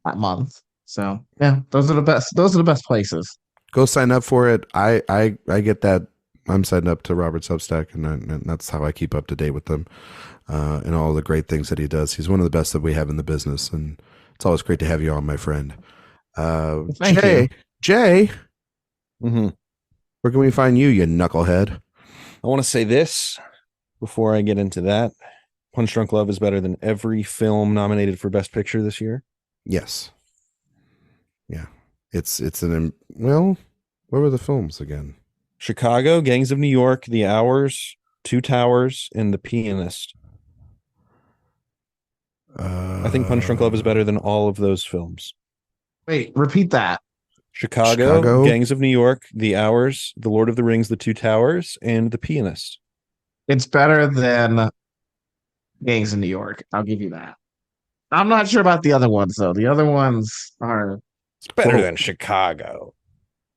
that month. So yeah, those are the best places. Go sign up for it. I get that. I'm signed up to Robert Substack, and that's how I keep up to date with them and all the great things that he does. He's one of the best that we have in the business, and it's always great to have you on, my friend. Thank you. Jay, mm-hmm. Where can we find you, you knucklehead? I want to say this before I get into that. Punch Drunk Love is better than every film nominated for Best Picture this year. Yes. Yeah. Well, what were the films again? Chicago, Gangs of New York, The Hours, Two Towers, and The Pianist. I think Punch Drunk Love is better than all of those films. Wait, repeat that. Chicago, Gangs of New York, The Hours, The Lord of the Rings, The Two Towers, and The Pianist. It's better than Gangs of New York. I'll give you that. I'm not sure about the other ones, though. The other ones are... It's better than Chicago.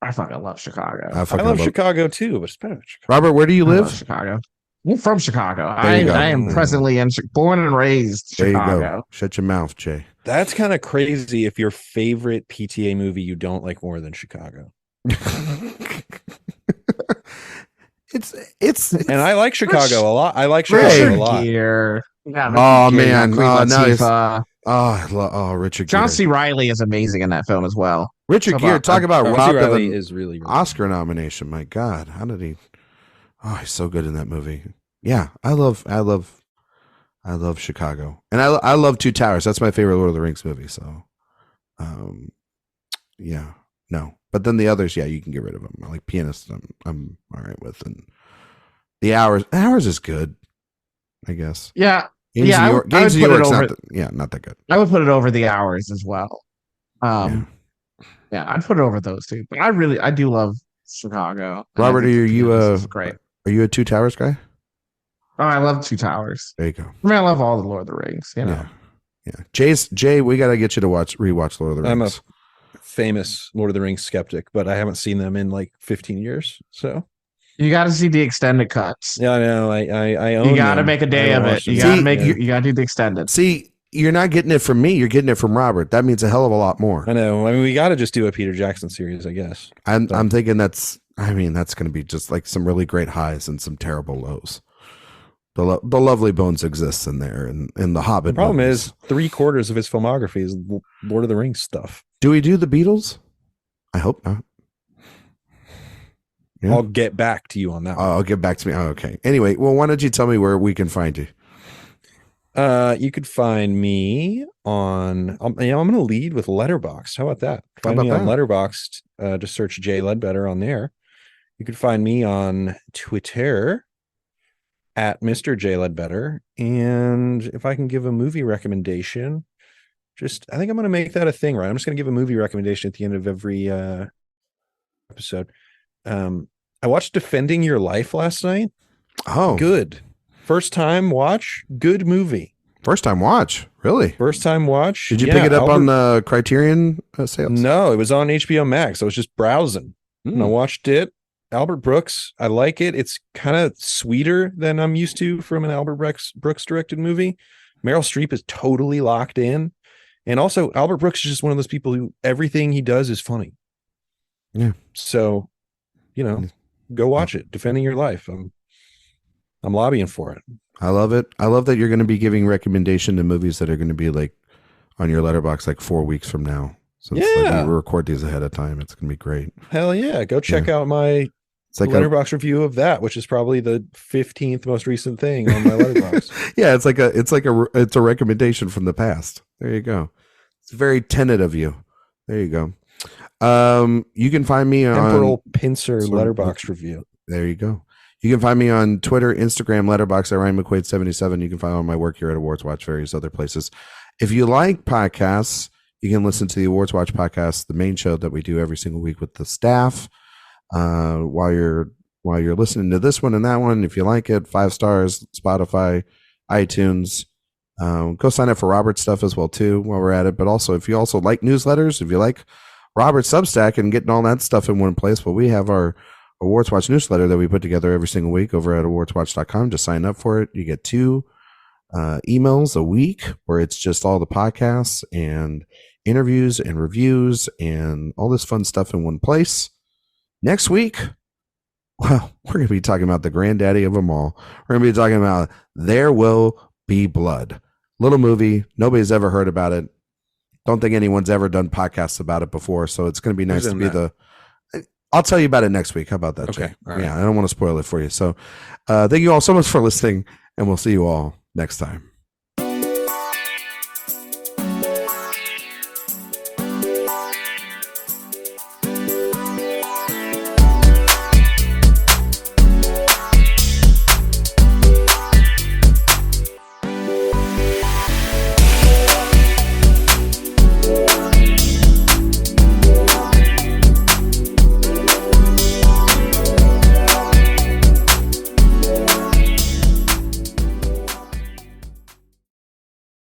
I fucking love Chicago. I love Chicago, too, but it's better than Chicago. Robert, where do you live? Chicago. I'm from Chicago. There you go. I am presently born and raised There you Chicago. go. Shut your mouth, Jay. That's kind of crazy if your favorite PTA movie you don't like more than Chicago. It's And I like Chicago a lot. I like Chicago a lot. Gere. Oh, man. Queen Oh, now he's- Latifah. Richard John Gere. C. Reilly is amazing in that film as well. Richard Gere, talk about John C. robbed of Reilly an is really, really Oscar nomination. My God, how did he? Oh, he's so good in that movie. Yeah, I love Chicago, and I love Two Towers. That's my favorite Lord of the Rings movie. So, yeah, no, but then the others, yeah, you can get rid of them. Like Pianist, I'm all right with, and the Hours is good, I guess. Yeah, Games yeah, of New York, I would Games of put New it York's over. not that good. I would put it over The Hours as well. Yeah, I'd put it over those two. But I do love Chicago. Robert, are great? Are you a Two Towers guy? Oh, I love Two Towers. There you go. I mean, I love all the Lord of the Rings. You know, Yeah. Jay, we got to get you to rewatch Lord of the Rings. I'm a famous Lord of the Rings skeptic, but I haven't seen them in like 15 years. So you got to see the extended cuts. yeah, I know. I own. You got to them. make a day I of it. watched You them. got to you got to do the extended. See, you're not getting it from me. You're getting it from Robert. That means a hell of a lot more. I know. I mean, we got to just do a Peter Jackson series, I guess. I'm thinking that's going to be just like some really great highs and some terrible lows. The Lovely Bones exists in there, and in the Hobbit. The problem movies. is 3/4 of his filmography is Lord of the Rings stuff. Do we do the Beatles? I hope not. Yeah. I'll get back to you on that. I'll get back to me. Oh, okay. Anyway, well, why don't you tell me where we can find you? You could find me on. I'm going to lead with Letterboxd. How about that? Find me on Letterboxd. Just search Jay Ledbetter on there. You could find me on Twitter at Mr. J Ledbetter. And if I can give a movie recommendation, I think I'm going to make that a thing, right? I'm just going to give a movie recommendation at the end of every episode. I watched Defending Your Life last night. Oh, good. First time watch. Good movie. First time watch. Really? First time watch. Did you pick it up on the Criterion sales? No, it was on HBO Max. I was just browsing and I watched it. Albert Brooks, I like it. It's kind of sweeter than I'm used to from an Albert Brooks directed movie. Meryl Streep is totally locked in. And also Albert Brooks is just one of those people who everything he does is funny. Yeah. So, go watch it. Defending Your Life. I'm lobbying for it. I love it. I love that you're going to be giving recommendation to movies that are going to be like on your letterbox like 4 weeks from now. So it's like we record these ahead of time. It's going to be great. Hell yeah. Go check out my letterbox review of that, which is probably the 15th most recent thing on my letterbox. Yeah, it's a recommendation from the past. There you go. It's very tenet of you. There you go. You can find me on Temporal Pincer letterbox review. There you go. You can find me on Twitter, Instagram, Letterboxd at Ryan McQuade 77. You can find all my work here at AwardsWatch, various other places. If you like podcasts, you can listen to the AwardsWatch podcast, the main show that we do every single week with the staff. While you're listening to this one and that one, if you like it, 5 stars, Spotify, iTunes. Go sign up for Robert's stuff as well too while we're at it. But also, if you also like newsletters, if you like Robert's Substack and getting all that stuff in one place, well, we have our AwardsWatch newsletter that we put together every single week over at awardswatch.com. Just sign up for it. You get 2 emails a week where it's just all the podcasts and interviews and reviews and all this fun stuff in one place. Next week, well, we're going to be talking about the granddaddy of them all. We're going to be talking about There Will Be Blood. Little movie. Nobody's ever heard about it. Don't think anyone's ever done podcasts about it before. So it's going to be nice to be I'll tell you about it next week. How about that, Jay? Right. Yeah, I don't want to spoil it for you. So thank you all so much for listening, and we'll see you all next time.